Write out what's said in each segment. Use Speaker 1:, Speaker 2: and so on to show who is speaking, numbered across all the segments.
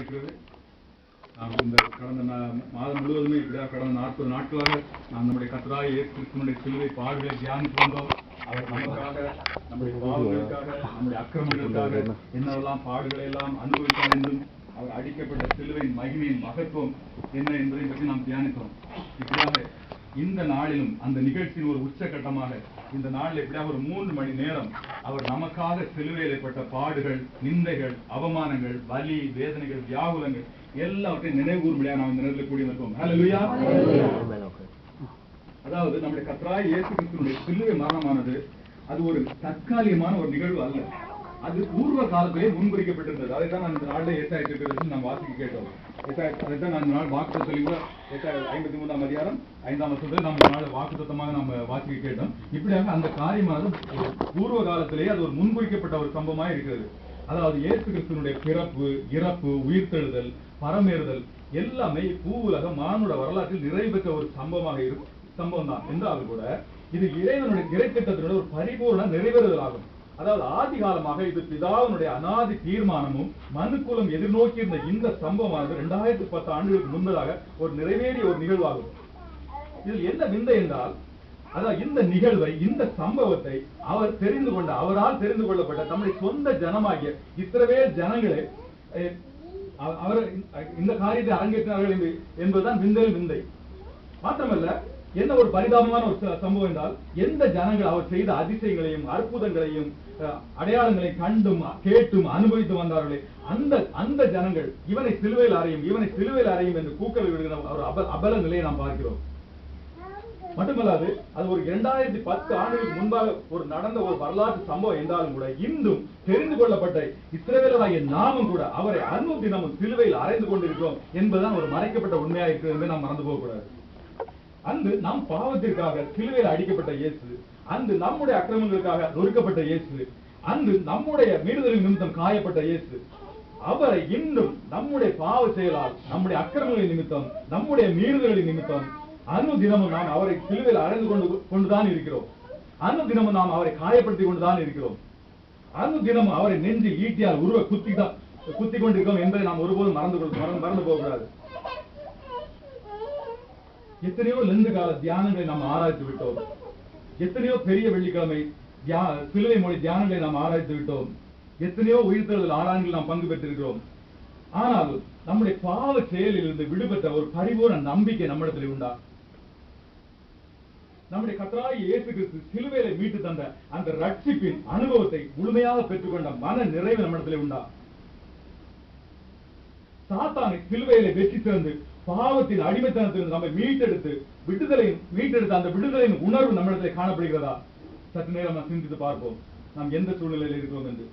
Speaker 1: இருக்கிறது. இந்த கடந்த மாதம் முழுவதுமே இப்படியாக கடந்த 40 நாட்களாக நாம் நம்முடைய கர்த்தராகிய இயேசு கிறிஸ்துவினுடைய சிலுவை பாடுகளை தியானித்து வந்தோம். அவர் நமக்காக, நம்முடைய பாவங்களுக்காக, நம்முடைய அக்கிரமங்களுக்காக என்னவெல்லாம் பாடுகளை எல்லாம் அனுபவித்தார் என்றும் அவர் அடிக்கப்பட்ட சிலுவையின் மகிமையின் மகத்துவம் என்ன என்பதை பற்றி நாம் தியானித்தோம். இப்படியாக இந்த நாளிலும் அந்த நிகழ்ச்சியின் ஒரு உச்சகட்டமாக இந்த நாளில் எப்படியாக ஒரு 3 மணி நேரம் அவர் நமக்காக சிலுவையிடப்பட்ட பாடுகள், நிந்தைகள், அவமானங்கள், வலி, வேதனைகள், வியாகுலங்கள் எல்லாவற்றையும் நினைவுகூறும்படியாக நாம் இந்த நேரத்தில் கூடியிருக்கோம். ஹல்லேலூயா. அதாவது நம்முடைய கர்த்தராகிய இயேசு கிறிஸ்துவினுடைய சிலுவை மரணமானது அது ஒரு தற்காலிகமான ஒரு நிகழ்வு அல்ல. அது பூர்வ காலத்திலே முன்குறிக்கப்பட்டிருந்தது. அதை தான் நான் இந்த நாளில் ஏசாயா நாம் வாசிக்க கேட்டோம். அதைத்தான் நான் இந்த நாள் வாக்குத்தத்தம் கூட ஏசாயா 53ஆம் அதிகாரம் 5ஆம் வசனத்தில் நம்ம இந்த நாள் வாக்குத்தத்தமாக நம்ம வாசிக்க கேட்டோம். இப்படியாக அந்த காரியமானது பூர்வ காலத்திலேயே அது ஒரு முன்குறிக்கப்பட்ட ஒரு சம்பவமாக இருக்கிறது. அதாவது இயேசு கிறிஸ்துவினுடைய பிறப்பு, இறப்பு, உயிர்த்தெழுதல், பரமேறுதல் எல்லாமே பூவுலக மானுட வரலாற்றில் நிறைவு பெற்ற ஒரு சம்பவம் தான் என்றாலும் கூட இது இறைவனுடைய இறைத்திட்டத்தினுடைய ஒரு பரிபூர்ண நிறைவேறுதல் ஆகும். அதாவது ஆதி காலமாக இது பிதாவினுடைய அநாதி தீர்மானமும் மனுக்குலம் எதிர்நோக்கி இருந்த இந்த சம்பவமானது 2010 ஆண்டுகளுக்கு முன்பதாக ஒரு நிறைவேறிய ஒரு நிகழ்வாகும். இதில் என்ன விந்தை என்றால், அதாவது இந்த நிகழ்வை, இந்த சம்பவத்தை அவர் தெரிந்து கொண்ட, அவரால் தெரிந்து கொள்ளப்பட்ட நம்முடைய சொந்த ஜனமாகிய இஸ்ரவேல் ஜனங்களே அவர் இந்த காரியத்தை அரங்கேற்றினார்கள் என்பதுதான் விந்தை. மாத்திரமல்ல, என்ன ஒரு பரிதாபமான ஒரு சம்பவம் என்றால், எந்த ஜனங்கள் அவர் செய்த அதிசயங்களையும் அற்புதங்களையும் அடையாளங்களையும் கண்டும் கேட்டும் அனுபவித்து வந்தார்களே அந்த ஜனங்கள் இவனை சிலுவையில் அறையும் என்று கூக்கல் விடுகிற ஒரு அபல நிலையை நாம் பார்க்கிறோம். மட்டுமல்லாது அது ஒரு 2010 ஆண்டுகளுக்கு முன்பாக ஒரு நடந்த ஒரு வரலாற்று சம்பவம் என்றாலும் கூட இன்றும் தெரிந்து கொள்ளப்பட்ட இஸ்ரவேலராகிய நாமும் கூட அவரை அனுதினமும் சிலுவையில் அறைந்து கொண்டிருக்கிறோம் என்பதுதான் ஒரு மறைக்கப்பட்ட உண்மையாக இருக்கிறது என்று நாம் மறந்து போகக்கூடாது. அன்று நம் பாவத்திற்காக சிலுவையில் அடிக்கப்பட்ட இயேசு, அன்று நம்முடைய அக்கிரமங்களுக்காக நொறுக்கப்பட்ட இயேசு, அன்று நம்முடைய மீறுதலின் நிமித்தம் காயப்பட்ட இயேசு, அவரை இன்னும் நம்முடைய பாவ செயலால், நம்முடைய அக்கிரமங்களின் நிமித்தம், நம்முடைய மீறுதலின் நிமித்தம் அனுதினமும் நாம் அவரை சிலுவையில் அறைந்து கொண்டுதான் இருக்கிறோம். அனுதினமும் நாம் அவரை காயப்படுத்தி கொண்டுதான் இருக்கிறோம். அனுதினமும் அவரை நெஞ்சில் ஈட்டியால் குத்தி கொண்டிருக்கிறோம் என்பதை நாம் ஒருபோதும் மறந்து போகக்கூடாது. எத்தனையோ லெந்து கால தியானங்களை நாம் ஆராய்த்து விட்டோம். எத்தனையோ பெரிய வெள்ளிக்கிழமை சிலுவை மொழி தியானங்களை நாம் ஆராய்த்து விட்டோம். எத்தனையோ உயிர்த்தெழுதல் ஆராய்ச்சியில் நாம் பங்கு பெற்றிருக்கிறோம். ஆனால் நம்முடைய பாவ செயலில் இருந்து விடுபட்ட ஒரு பரிபூர்ண நம்பிக்கை நம்மிடத்தில் உண்டா? நம்முடைய கர்த்தராகிய இயேசு கிறிஸ்து சிலுவையிலே மீட்டு தந்த அந்த ரட்சிப்பின் அனுபவத்தை முழுமையாக பெற்றுக்கொண்ட மன நிறைவு நம்மிடத்தில் உண்டா? சாத்தானை சிலுவையிலே வெற்றி சிறந்து பாவத்தின் அடிமைத்தனத்திலிருந்து நம்மை மீட்டெடுத்து அந்த விடுதலையின் உணர்வு நம்மிடத்தில் காணப்படுகிறதா? சற்று நேரம் நாம் சிந்தித்து பார்ப்போம், நாம் எந்த சூழ்நிலையில் இருக்கிறோம் என்று.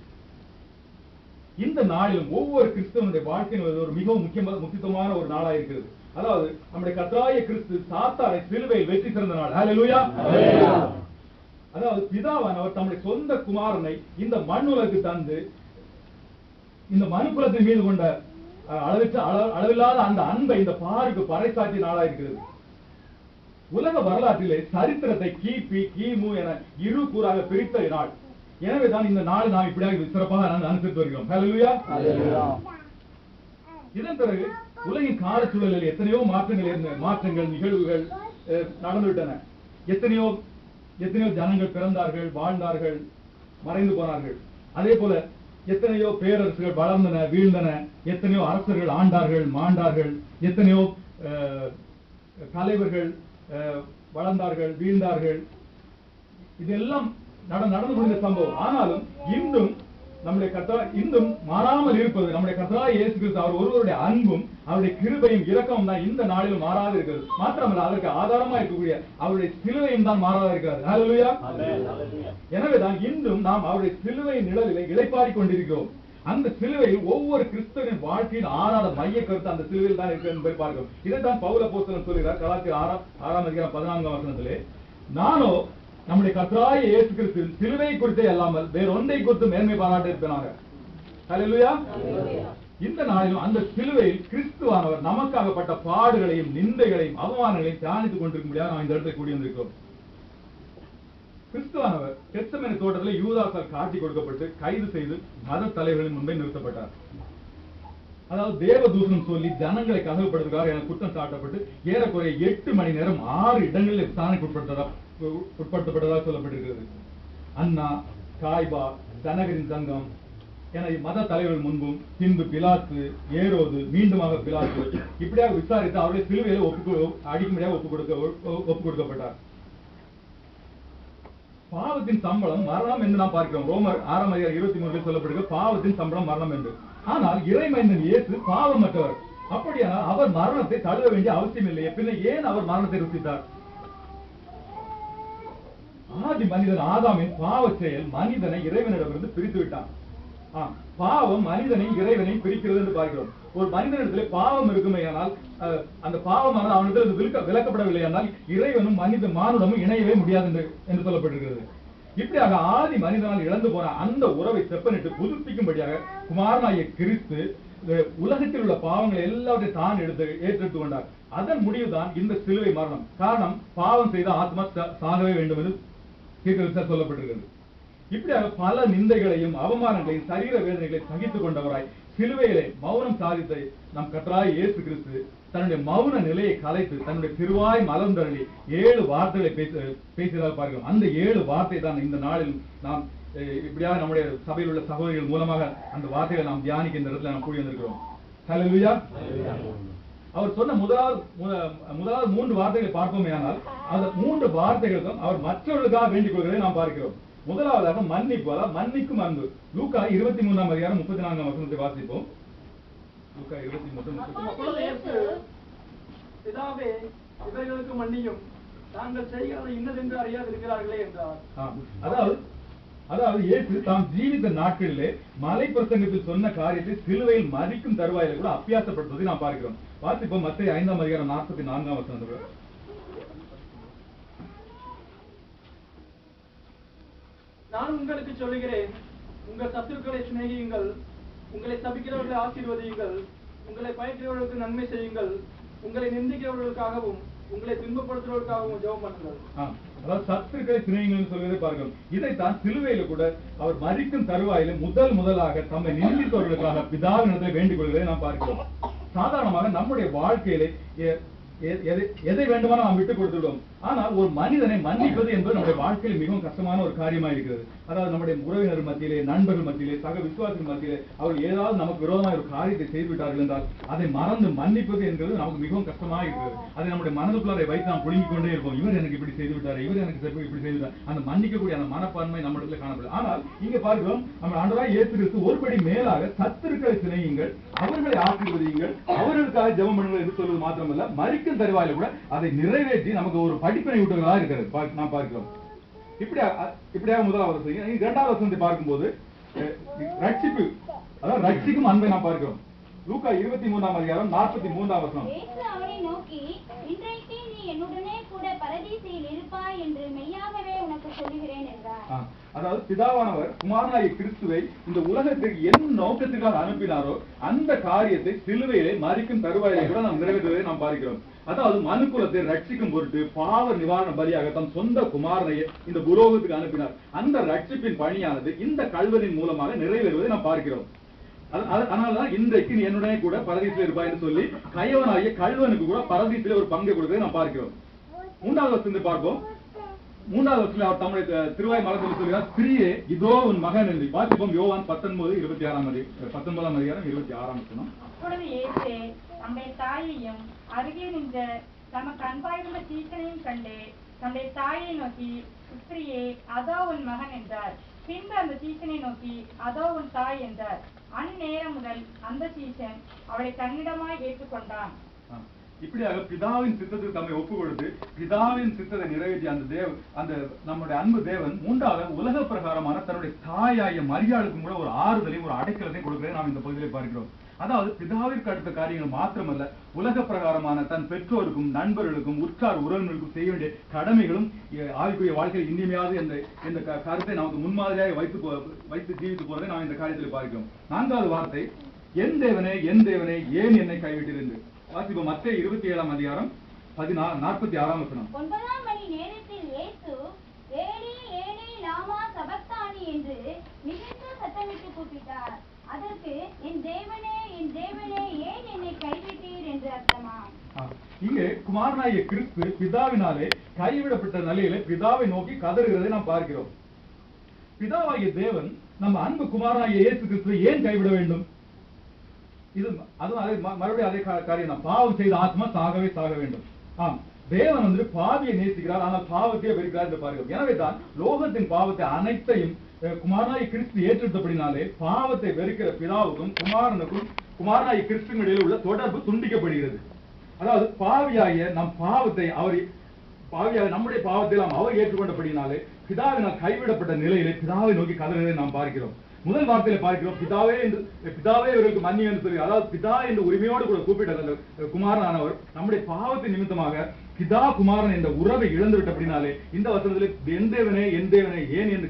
Speaker 1: இந்த நாளிலும் ஒவ்வொரு கிறிஸ்தவனுடைய வாழ்க்கையில் ஒரு மிகவும் முக்கியத்துவமான ஒரு நாளாக இருக்கிறது. அதாவது நம்முடைய கர்த்தராகிய கிறிஸ்து சாத்தானை சிலுவையில் வெற்றி சிறந்த நாள். ஹல்லேலூயா. அதாவது பிதாவானவர் தம்முடைய சொந்த குமாரனை இந்த மண்ணுலகுக்கு தந்து இந்த மனுக்குலத்தின் மீது கொண்ட அளவில்லாத அந்த அன்பை இந்த பாருக்கு பறைசாற்றிய நாளாக இருக்கிறது. உலக வரலாற்றிலே சரித்திரத்தை கிபி, கிமு என இரு கூறாக பிரித்த நாள். எனவேதான் இந்த நாள் நாம் இப்படியாக சிறப்பாக அனுசரித்து வருகிறோம். ஹல்லேலூயா. இதன் பிறகு உலகின் கால சூழலில் எத்தனையோ மாற்றங்கள் நிகழ்வுகள் நடந்துவிட்டன. எத்தனையோ ஜனங்கள் பிறந்தார்கள், வாழ்ந்தார்கள், மறைந்து போனார்கள். அதே போல எத்தனையோ பேரரசுகள் வளர்ந்தன, வீழ்ந்தன. எத்தனையோ அரசர்கள் ஆண்டார்கள், மாண்டார்கள். எத்தனையோ தலைவர்கள் வளர்ந்தார்கள், வீழ்ந்தார்கள். இதெல்லாம் நடந்து முடிந்த சம்பவம். ஆனாலும் இன்னும் மாறாமல் இருப்பது நம்முடைய கர்த்தராகிய இயேசு கிறிஸ்து அவர் ஒருவருடைய அன்பும் அவருடைய கிருபையும் இரக்கமும் தான் இந்த நாளிலும் மாறாது இருக்கிறது. மாத்திரமல்ல, அதற்கு ஆதாரமா இருக்கக்கூடிய அவருடைய சிலுவையும் தான் மாறாத இருக்கிறது. ஹல்லேலூயா. எனவேதான் இன்றும் நாம் அவருடைய சிலுவையின் நிழலிலே இளைப்பாறிக் கொண்டிருக்கிறோம். அந்த சிலுவையில் ஒவ்வொரு கிறிஸ்தவனின் வாழ்க்கையின் ஆறாத மைய கருத்து அந்த சிலுவையில் தான் இருக்கிறது என்பதை பார்க்கிறோம். இதைத்தான் பவுல் அப்போஸ்தலன் சொல்கிறார் கலாத்தியர் 6ஆம் அதிகாரம் 14ஆம் வசனத்திலே, நானோ நம்முடைய கர்த்தராகிய இயேசு கிறிஸ்துவின் சிலுவை குறித்தே அல்லாமல் வேறொன்றை குறித்து மேன்மை பாராட்ட இருப்பேனாக. ஹல்லேலூயா. இந்த நாளிலும் அந்த சிலுவையில் கிறிஸ்துவானவர் நமக்காகப்பட்ட பாடுகளையும் நிந்தைகளையும் அவமானங்களையும் தியானித்துக் கொண்டிருக்கும்படியாக நாம் இந்த இடத்தை கூடி வந்திருக்கிறோம். கிறிஸ்துவானவர் கெத்செமனே தோட்டத்தில் யூதாசால் காட்டி கொடுக்கப்பட்டு கைது செய்து மத தலைவர்களின் முன்பே நிறுத்தப்பட்டார். அதாவது தேவதூஷணம் சொல்லி ஜனங்களை கதவுப்படுத்துகிறார் என குற்றம் சாட்டப்பட்டு ஏறக்குறைய 8 மணி நேரம் 6 இடங்களில் விசாரணைக்கு உட்படுத்தப்பட்டதாக சொல்லப்பட்டிருக்கிறது. அண்ணா, காய்பா, ஜனகரின் சங்கம் என மத தலைவர்கள் முன்பும், பின்பு பிலாத்து, ஏரோது, மீண்டுமாக பிலாத்து இப்படியாக விசாரித்து அவர்களை சிலுவையில அடிக்கும்படியாக ஒப்பு கொடுக்கப்பட்டார். பாவத்தின் சம்பளம் மரணம் என்று நாம் பார்க்கிறோம். ரோமர் 6:23 சொல்லப்படுகிறது பாவத்தின் சம்பளம் மரணம் என்று. ஆனால் இறைமைந்தன் இயேசு பாவமற்றவர். அப்படியானால் அவர் மரணத்தை தழுவ வேண்டிய அவசியம் இல்லை. பின்ன ஏன் அவர் மரணத்தை ருசித்தார்? ஆதி மனிதன் ஆதாமின் பாவ செயல் மனிதனை இறைவனிடமிருந்து பிரித்து விட்டான். பாவம் மனிதனை இறைவனை பிரிக்கிறது என்று பார்க்கிறோம். ஒரு மனிதனிடத்திலே பாவம் இருக்குமே ஆனால் அந்த பாவமானது அவனிடத்தில் விளக்கப்படவில்லை ஆனால் இறைவனும் மானுடமும் இணையவே முடியாது என்று சொல்லப்பட்டிருக்கிறது. இப்படியாக ஆதி மனிதனால் இழந்து போன அந்த உறவை செப்பனிட்டு புதுப்பிக்கும்படியாக குமாரனாகிய கிறிஸ்து உலகத்தில் உள்ள பாவங்களை எல்லாவற்றையும் தான் ஏற்றெடுத்துக் கொண்டார். அதன் முடிவுதான் இந்த சிலுவை மரணம். காரணம், பாவம் செய்த ஆத்மா சாகவே வேண்டும் என்று சொல்லப்பட்டிருக்கிறது. இப்படியாக பல நிந்தைகளையும் அவமானங்களையும் சரீர வேதனைகளை சகித்துக் கொண்டவராய் சிலுவையிலே மௌனம் சாதித்த நம் கர்த்தராகிய இயேசு கிறிஸ்து தன்னுடைய மௌன நிலையை கலைத்து தன்னுடைய திருவாய் மலர்ந்தருளி 7 வார்த்தைகளை பேசியதாக பார்க்கிறோம். அந்த 7 வார்த்தை தான் இந்த நாளில் நாம் இப்படியாக நம்முடைய சபையில் உள்ள சகோதரிகள் மூலமாக அந்த வார்த்தைகளை நாம் தியானிக்க இந்த இடத்துல நாம் கூடி வந்திருக்கிறோம். ஹல்லேலூயா. அவர் சொன்ன முதலாவது 3 வார்த்தைகளை பார்ப்போமே ஆனால் அந்த 3 வார்த்தைகளுக்கும் அவர் மற்றவர்களுக்காக வேண்டிக் கொள்கிறதை நாம் பார்க்கிறோம். முதலாவதாக மன்னிப்பு, அதாவது மன்னிக்கும் அன்பு. லூக்கா 23:34 வாசிப்போம். லூக்கா 23:34.
Speaker 2: பிதாவே, இவர்களுக்கு மன்னியும், தாங்கள் செய்கிறது இன்னதென்று அறியாதிருக்கிறார்களே என்றார்.
Speaker 1: அதாவது இயேசு தாம் ஜீவித்த நாட்களிலே மலை பிரசங்கத்தில் சொன்ன காரியத்தை சிலுவையில் மறிக்கும் தருவாயில கூட அபியாசப்படுத்துவதை நாம் பார்க்கிறோம். வாசிப்போம். மத்தேயு 5:44.
Speaker 2: நான் உங்களுக்கு சொல்லுகிறேன், உங்கள் சத்துருக்களை சிநேகியுங்கள், உங்களை சபிக்கிறவர்களை ஆசீர்வதியுங்கள், உங்களை பயக்கிறவர்களுக்கு நன்மை செய்யுங்கள், உங்களை நிந்திக்கிறவர்களுக்காகவும் உங்களை துன்பப்படுத்துவதற்காகவும் ஜெபம் பண்ணுங்கள்.
Speaker 1: அதாவது சத்துருக்களை சிநேகியுங்கள் சொல்வதை பார்க்கிறோம். இதைத்தான் சிலுவையில கூட அவர் மரிக்கும் தருவாயில முதலாக தம்மை நிந்தித்தவர்களுக்காக பிதாவினிடத்தில் வேண்டிக் கொள்வதை நாம் பார்க்கிறோம். சாதாரணமாக நம்முடைய வாழ்க்கையிலே எதை வேண்டுமானால் நாம் விட்டுக் கொடுத்துள்ளோம். ஆனால் ஒரு மனிதனை மன்னிப்பது என்பது நம்முடைய வாழ்க்கையில் மிகவும் கஷ்டமான ஒரு காரியமா இருக்கிறது. அதாவது நம்முடைய உறவினர் மத்தியிலே, நண்பர்கள் மத்தியிலே, சக விசுவாசிகள் மத்தியிலே அவர்கள் ஏதாவது நமக்கு விரோதமாக ஒரு காரியத்தை செய்துவிட்டார்கள் என்றால் அதை மறந்து மன்னிப்பது என்பது நமக்கு மிகவும் கஷ்டமாக இருக்கிறது. அதை நம்முடைய மனதுக்குள்ளாரை வைத்து நாம் புழுங்கிக் கொண்டே இருப்போம். இவர் எனக்கு இப்படி செய்து விட்டார், இவர் எனக்கு இப்படி செய்துவிட்டார். அந்த மன்னிக்கக்கூடிய அந்த மனப்பான்மை நம்ம இடத்துல காணப்படும். ஆனால் இங்க பார்க்கிறோம், நம்ம ஆண்டவராகிய இயேசு கிறிஸ்து ஒருபடி மேலாக சத்துருக்களை சிநேகியுங்கள், அவர்களை ஆசீர்வதியுங்கள், அவர்களுக்காக ஜெபம் பண்ணுங்கள் என்று சொல்வது மாத்திரமல்ல, மரிக்கும் தருவாயில கூட அதை நிறைவேற்றி நமக்கு ஒரு படிப்பினை விட்டவர்களாக இருக்கிறது நாம் பார்க்கிறோம். இப்படியாக முதலாவது வசனம். 2வது வசனத்தை பார்க்கும்போது ரட்சிப்பு, அதாவது ரட்சிக்கும் அன்பை நாம் பார்க்கிறோம். லூக்கா 23:43
Speaker 3: இயேசு அவனை நோக்கி, இன்றைக்கு நீ என்னுடனே கூட பரதீசில் இருப்பாய் என்று மெய்யாகவே உனக்கு சொல்லுகிறேன் என்றார்.
Speaker 1: அதாவது பிதாவானவர் குமாரனாகிய கிறிஸ்துவை இந்த உலகத்திற்கு என்ன நோக்கத்துக்காக அனுப்பினாரோ அந்த காரியத்தை சிலுவையிலே மரிக்கும் தருவாயிலே கூட நாம் நிறைவேற்றுவதை நாம் பார்க்கிறோம். அதாவது மனுக்குலத்தை ரட்சிக்கும் பொருட்டு பாவ நிவாரண பலியாக தம் சொந்த குமாரனை இந்த புலோகத்துக்கு அனுப்பினார். அந்த ரட்சிப்பின் பணியானது இந்த கல்வனின் மூலமாக நிறைவேறுவதை நாம் பார்க்கிறோம். அதனாலதான் இன்றைக்கு நீ என்னுடனே கூட பரதீசில் இருப்பாய் என்று சொல்லி கையவனாகிய கல்வனுக்கு கூட பரதீசிலே ஒரு பங்கை கொடுத்ததை நாம் பார்க்கிறோம். 3வது வசனத்தை பார்ப்போம். 3வது வசனத்தில் அவர் தம்முடைய திருவாய் மலத்தில் சொல்கிறார், ஸ்திரீயே இதோ உன் மகன் என்று. வாசிப்போம். யோவான் 19:26.
Speaker 4: அப்பொழுது இயேசு தம்முடைய தாயையும் அருகே நின்ற தமக்கு அன்பாயிருந்த சீசனையும் கண்டு தம்முடைய தாயை நோக்கி, ஸ்திரீயே அதோ உன் மகன் என்றார். பின்பு அந்த சீசனை நோக்கி, அதோ உன் தாய் என்றார். அந்நேரம் முதல் அந்த சீசன் அவளை தன்னிடமாய் ஏற்றுக்கொண்டான்.
Speaker 1: இப்படியாக பிதாவின் சித்தத்துக்கு தம்மை ஒப்பு கொடுத்து பிதாவின் சித்தத்தை நிறைவேற்றி அந்த நம்முடைய அன்பு தேவன் 3வது உலக பிரகாரமான தன்னுடைய தாயாய மரியாளுக்கும் கூட ஒரு ஆறுதலையும் ஒரு அடைக்கலத்தையும் கொடுக்கிறதை நாம் இந்த பகுதியிலே பார்க்கிறோம். அதாவது பிதாவிற்கு அடுத்த காரியங்கள் மாத்திரமல்ல, உலக பிரகாரமான தன் பெற்றோருக்கும் நண்பர்களுக்கும் உற்றார் உறவினருக்கும் செய்ய வேண்டிய கடமைகளும் ஆவிக்குரிய வாழ்க்கையில் இனிமையாவது என்ற கருத்தை நமக்கு முன்மாதிரியாக வைத்து ஜீவித்து போறதை நாம் இந்த காரியத்தில் பார்க்கிறோம். 4வது வார்த்தை, என் தேவனே ஏன் என்னை கைவிட்டீர் என்று. வாசிப்போம். மத்தேயு 27:46.
Speaker 3: 9ஆம் மணி நேரத்தில் இயேசு ஏலி ஏலி லாமா சபக்தானி என்று மிகுந்த சத்தமிட்டு கூப்பிட்டார். அதற்கு என் தேவனே ஏன் என்னை கைவிட்டீர் என்று அர்த்தமா?
Speaker 1: இங்கே குமாரனாகிய கிறிஸ்து பிதாவினாலே கைவிடப்பட்ட நிலையில பிதாவை நோக்கி கதறுகிறதை நாம் பார்க்கிறோம். பிதாவாகிய தேவன் நம்ம அன்பு குமாரனாகிய இயேசு கிறிஸ்துவை ஏன் கைவிட வேண்டும்? இது அதுவும் மறுபடியும் அதே காரியம் தான். பாவம் செய்த ஆத்மா சாகவே சாக வேண்டும். ஆம், தேவன் வந்து பாவியை நேசிக்கிறார், ஆனால் பாவத்தையே வெறுக்கிறார் என்று பார்க்கிறோம். எனவே தான் லோகத்தின் பாவத்தை அனைத்தையும் குமாரனாகிய கிறிஸ்து ஏற்றெடுத்தபடினாலே பாவத்தை வெறுக்கிற பிதாவுக்கும் குமாரனாகிய கிறிஸ்துவின் இடையில் உள்ள தொடர்பு துண்டிக்கப்படுகிறது. அதாவது பாவியாகிய நம் பாவத்தை நம்முடைய பாவத்தை அவர் ஏற்றுக்கொண்டபடினாலே பிதாவினால் கைவிடப்பட்ட நிலையிலே பிதாவை நோக்கி கதறுவதை நாம் பார்க்கிறோம். முதல் வார்த்தையில பார்க்கிறோம், பிதாவே இவர்களுக்கு மன்னியும் என்று சொல்லி, அதாவது பிதா என்ற உரிமையோடு கூட கூப்பிட்ட குமாரனானவர் நம்முடைய பாவத்தின் நிமித்தமாக பிதா குமாரன் என்ற உறவை இழந்து விட்டபடினாலே இந்த வசனத்திலே என் தேவனே ஏன் என்னை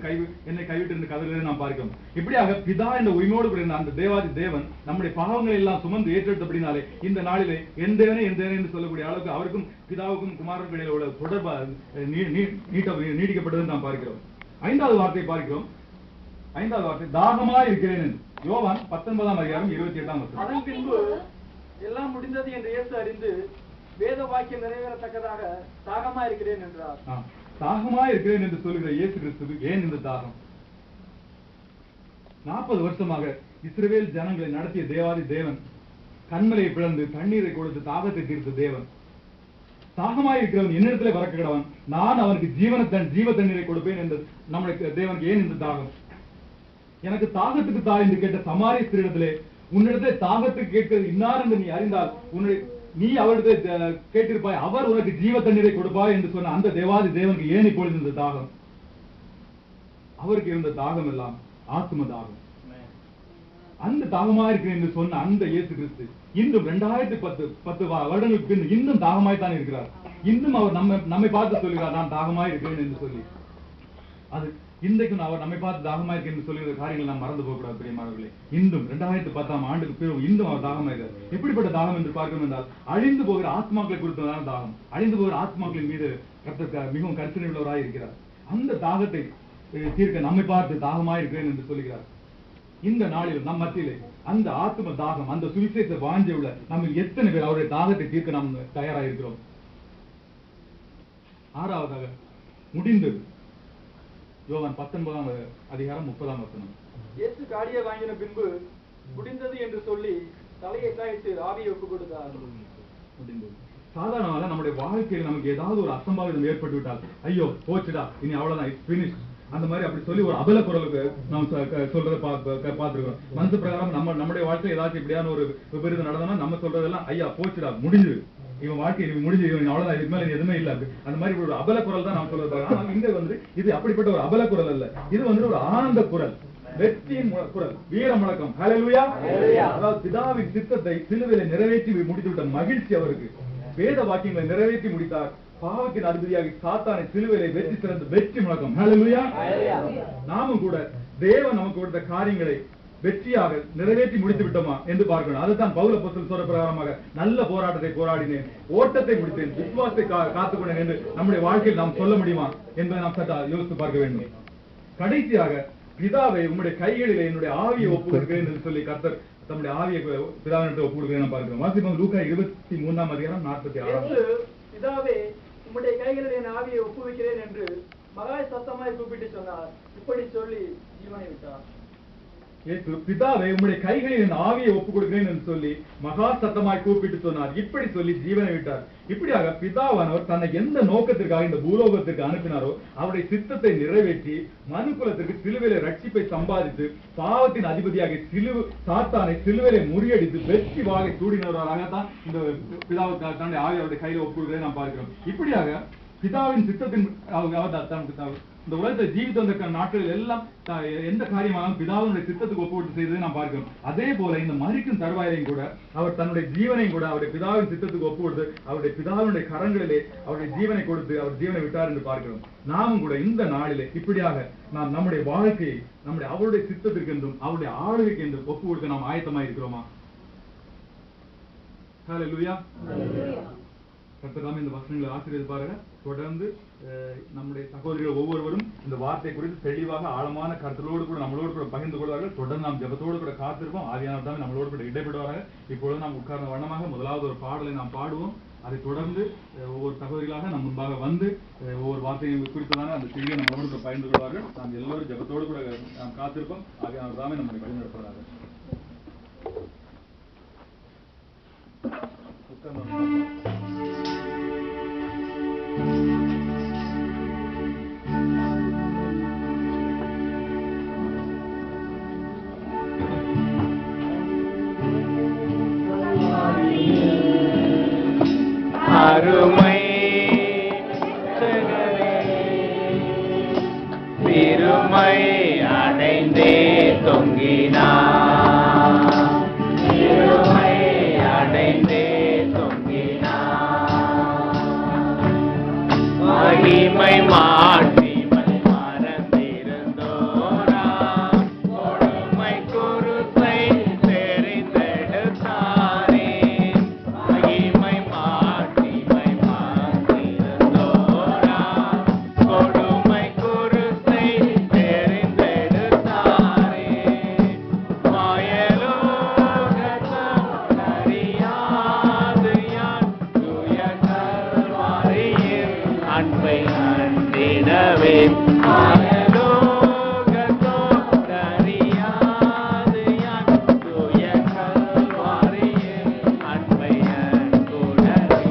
Speaker 1: கைவிட்டு என்று கதறுவதை நாம் பார்க்கிறோம். இப்படியாக பிதா என்ற உரிமையோடு கூட அந்த தேவாதி தேவன் நம்முடைய பாவங்களை எல்லாம் சுமந்து ஏற்றெடுத்தபடினாலே இந்த நாளிலே என் தேவனே என்று சொல்லக்கூடிய அளவுக்கு அவருக்கும் பிதாவுக்கும் குமாரனுக்கும் இடையில உள்ள தொடர்பு நீடிக்கப்பட்டது நாம் பார்க்கிறோம். ஐந்தாவது வார்த்தையை பார்க்கிறோம். ஐந்தாவது வார்த்தை தாகமா இருக்கிறேன் என்று. யோவான் 19ஆம் அதிகாரம் 28ஆம் வசனம்.
Speaker 2: அதன் பின்பு எல்லாம் முடிந்தது என்று இயேசு அறிந்து வேத வாக்கியம் நிறைவேறத்தக்கதாக தாகமா இருக்கிறேன் என்றார்.
Speaker 1: தாகமா இருக்கிறேன் என்று சொல்லுகிற இயேசு கிறிஸ்துவுக்கு ஏன் இந்த தாகம்? 40 வருஷமாக இஸ்ரவேல் ஜனங்களை நடத்திய தேவாதி தேவன், கண்மலையை பிளந்து தண்ணீரை கொடுத்து தாகத்தை தீர்த்த தேவன், தாகமாய் இருக்கிறவன் என்னிடத்திலே வரக்கிறவன், நான் அவனுக்கு ஜீவ தண்ணீரை கொடுப்பேன் என்று நம்முடைய தேவனுக்கு ஏன் இந்த தாகம்? எனக்கு தாகத்துக்கு தா என்று கேட்ட சமாரிய ஸ்திரீடத்திலே, உன்னிடத்தை தாகத்துக்கு கேட்கிறது இன்னார் என்று நீ அறிந்தால் நீ அவரிடத்தை கேட்டிருப்பாய், அவர் உனக்கு ஜீவ தண்ணீரை கொடுப்பாய் என்று சொன்ன அந்த தேவாதி தேவனுக்கு ஏன் இப்பொழுது இந்த தாகம்? அவருக்கு இருந்த தாகம் எல்லாம் ஆத்ம தாகம். அந்த தாகமா இருக்கிறேன் என்று சொன்ன அந்த இயேசு கிறிஸ்து இன்றும் 2010 வருடங்களுக்கு பின் இன்னும் தாகமாய்த்தான் இருக்கிறார். இன்னும் அவர் நம்மை பார்த்து சொல்கிறார், நான் தாகமாய் இருக்கிறேன் என்று சொல்லி. அது இன்றைக்கும் அவர் நம்மை பார்த்து தாகமா இருக்கு என்று சொல்லுகிற காரியங்கள் நாம் மறந்து போகக்கூடாது பிரியமானவர்களே. இன்றும் 2010ஆம் ஆண்டுக்கு பிறகு இன்னும் அவர் தாகமா இருக்கிறார். எப்படிப்பட்ட தாகம் என்று பார்க்கணும் என்றால், அழிந்து போகிற ஆத்மாக்களை குறித்ததான தாகம். அழிந்து போகிற ஆத்மாக்களின் மீது கர்த்தர் மிகவும் கரிசனை உள்ளவராய் இருக்கிறார். அந்த தாகத்தை தீர்க்க நம்மை பார்த்து தாகமாய் இருக்கிறேன் என்று சொல்லுகிறார். இந்த நாளில் நம் மத்தியிலே அந்த ஆத்ம தாகம், அந்த சுவிசேஷ வாஞ்சை உள்ள நம்ம எத்தனை பேர் அவருடைய தாகத்தை தீர்க்க நாம் தயாராக இருக்கிறோம்? ஆறாவதாக முடிந்தது. யோவான் 19ஆம் அதிகாரம் 30ஆம் வசனம்.
Speaker 2: இயேசு காடியை வாங்கின பின்பு முடிந்தது என்று சொல்லி தலையை சாய்த்து ஆவியை ஒப்புக் கொடுத்தார்.
Speaker 1: முடிந்தது. சாதாரணமாக நம்முடைய வாழ்க்கையில் நமக்கு ஏதாவது ஒரு அசம்பாவிதம் ஏற்பட்டு விட்டால், ஐயோ போச்சுடா இனி அவ்வளவுதான், இட்ஸ் பினிஷ், அந்த மாதிரி அப்படி சொல்லி ஒரு அபல குரலுக்கு நாம் சொல்றதை பார்த்திருக்கோம். மனசு பிரகாரம் நம்முடைய வாழ்க்கையில் ஏதாச்சும் இப்படியான ஒரு விபரீதம் நடந்தோம்னா நம்ம சொல்றதெல்லாம் ஐயா போச்சுடா, முடிஞ்சது, இவன் வாழ்க்கை முடிஞ்சு, இவன் அவ்வளவுதான், இதுக்கு மேல எதுவுமே இல்ல, அந்த மாதிரி ஒரு அபல குரல் தான் நாம் சொல்றது. ஆனால் இங்க இது அப்படிப்பட்ட ஒரு அபல குரல் அல்ல, இது ஒரு ஆனந்த குரல், வெற்றியின் குரல், வீர முழக்கம். ஹல்லேலூயா. அதாவது பிதாவின் சித்தத்தை சிலுவையிலே நிறைவேற்றி முடித்துவிட்ட மகிழ்ச்சி அவருக்கு. வேத வாக்கியங்களை நிறைவேற்றி முடித்தார். பாவத்தின் அதிபதியாகி சாத்தானை சிலுவையிலே வெற்றி சிறந்த வெற்றி முழக்கம். ஹல்லேலூயா. நாமும் கூட தேவன் நமக்கு கொடுத்த காரியங்களை வெற்றியாக நிறைவேற்றி முடித்து விட்டோமா என்று பார்க்கணும். அதுதான் பவுல் அப்போஸ்தலன் சொல்ற பிரகாரமாக நல்ல போராட்டத்தை போராடினேன், ஓட்டத்தை முடித்தேன், விசுவாசத்தை காத்துக்கொண்டேன் என்று நம்முடைய வாழ்க்கையில் நாம் சொல்ல முடியுமா என்பதை நாம் சற்று யோசித்து பார்க்க வேண்டும். கடைசியாக பிதாவை உம்முடைய கைகளிலே என்னுடைய ஆவியை ஒப்புக்கொடுக்கிறேன் என்று சொல்லி கர்த்தர் தம்முடைய ஆவியை பிதாவினிடத்தில் ஒப்புக்கொடுக்கிறேன் பார்க்கிறோம். வாசிப்போம் லூக்கா 23ஆம் அதிகாரம் 46.
Speaker 2: பிதாவே உம்முடைய கைகளில் என் ஆவியை ஒப்புவிக்கிறேன் என்று மகா சத்தமாய் கூப்பிட்டு சொன்னார். இப்படி சொல்லி ஜீவனை விட்டார்.
Speaker 1: பிதாவை உம்முடைய கைகளில் என் ஆவியை ஒப்புக் கொடுக்கிறேன் என்று சொல்லி மகா சத்தமாய் கூப்பிட்டு சொன்னார். இப்படி சொல்லி ஜீவனை விட்டார். இப்படியாக பிதாவானவர் தன்னை எந்த நோக்கத்திற்காக இந்த பூலோகத்திற்கு அனுப்பினாரோ அவருடைய சித்தத்தை நிறைவேற்றி மனுக்குலத்திற்கு சிலுவையிலே ரட்சிப்பை சம்பாதித்து பாவத்தின் அதிபதியாக சாத்தானை சிலுவையிலே முறியடித்து வெற்றி வாகை சூடினவராகத்தான் இந்த பிதாவை தன்னுடைய ஆவியை அவருடைய கையில ஒப்புக் கொடுக்கிறேன் நாம் பார்க்கிறோம். இப்படியாக பிதாவின் சித்தத்தின் இந்த உலகத்தை ஜீவித்த வந்த நாட்களில் எல்லாம் எந்த காரியமானாலும் பிதாவினுடைய சித்தத்துக்கு ஒப்புவிட்டு செய்ததை நாம் பார்க்கிறோம். அதே போல இந்த மரிக்கும் தருவாயிலையும் கூட அவர் தன்னுடைய ஜீவனையும் கூட அவருடைய பிதாவின் சித்தத்துக்கு ஒப்புவிட்டு அவருடைய பிதாவினுடைய கரங்களிலே அவருடைய ஜீவனை கொடுத்து அவர் ஜீவனை விட்டார் என்று பார்க்கிறோம். நாமும் கூட இந்த நாளிலே இப்படியாக நாம் நம்முடைய வாழ்க்கையை அவருடைய சித்தத்திற்கு என்றும் அவருடைய ஆளுகைக்கு என்றும் ஒப்பு கொடுக்க நாம் ஆயத்தமாக இருக்கிறோமா? ஹல்லேலூயா. கர்த்தர் இந்த வசனங்களை ஆசீர்வதிப்பார்கள். தொடர்ந்து நம்முடைய சகோதரிகள் ஒவ்வொருவரும் இந்த வார்த்தை குறித்து தெளிவாக ஆழமான கருத்தோடு கூட நம்மளோடு கூட பகிர்ந்து கொள்வார்கள். தொடர்ந்து நாம் ஜெபத்தோடு கூட காத்திருப்போம். ஆவியானவர் தாமே நம்மளோடு கூட இடைபெறுவார்கள். இப்பொழுது நாம் உட்கார்ந்த வண்ணமாக முதலாவது ஒரு பாடலை நாம் பாடுவோம். அதை தொடர்ந்து ஒவ்வொரு சகோதரிகளாக நம் முன்பாக வந்து ஒவ்வொரு வார்த்தையை குறித்ததான அந்த செய்தியை நம்மளோடு கூட பகிர்ந்து கொள்வார்கள். நாம் எல்லோரும் ஜெபத்தோடு கூட நாம் காத்திருப்போம். ஆவியானவர் தாமே நம்மை வழிநடத்துவார்கள்.
Speaker 5: அருமை பெருமை அடைந்தே தொங்கினார், பெருமை அடைந்தே தொங்கினார், மகிமை மாட்சிமை மறந்திருந்தோரா, கொடுமை குருசை தெரிந்தெடுத்தாரே, மகிமை மாட்சிமை மறந்திருந்தோரா, கொடுமை குருசை தெரிந்தெடுத்தாரே, மாயலோகத்தம் அறியாது யான் தூய கல்வாரியின் அன்பை அண்டிடவே, மாயலோகத்தம் அறியாது யான் தூய கல்வாரியின் அன்பை அன்புடனே,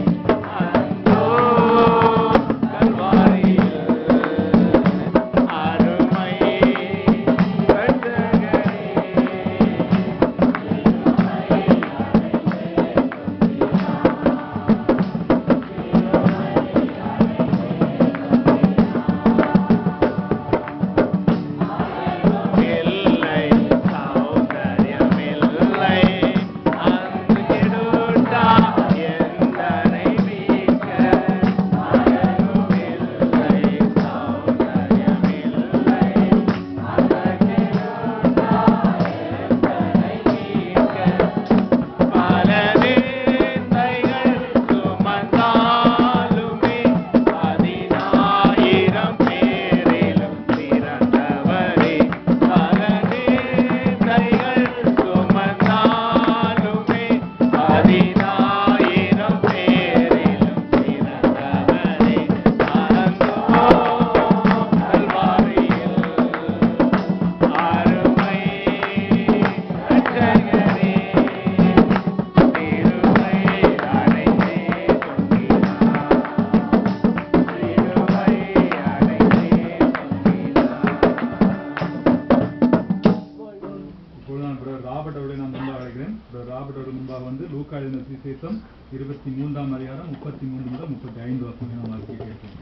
Speaker 5: அந்தோ கல்வாரியில் அருமை இரட்சகரே, இல்லை சௌந்தரியமில்லை அங்கு கெடுட்டா எந்தனை மீட்க, அழகுமில்லை சௌந்தரியமில்லை அங்கு கெடுட்டா எந்தனை மீட்க, பல நிந்தைகள் சுமந்தாலுமே 10,000 பேரிலும் சிறந்தவரே, பல நிந்தைகள் சுமந்தாலுமே 10,000 பேரிலும் சிறந்தவரே, அந்தோ கல்வாரியில் அருமை இரட்சகரே, திருவை அடைந்தே தொங்கினார், திருவை அடைந்தே தொங்கினார்.
Speaker 1: இப்பொழுது நான் பிரதர் ராபர்ட் அவர்களை நான் முன்பாக அழைக்கிறேன். பிரதர் ராபர்ட் அவர்கள் முன்பாக வந்து லூக்கா எழுதின சுவிசேஷம் 23ஆம் அதிகாரம் 33 முதல் 35 வசனங்களை நாம் வாசிக்க கேட்போம்.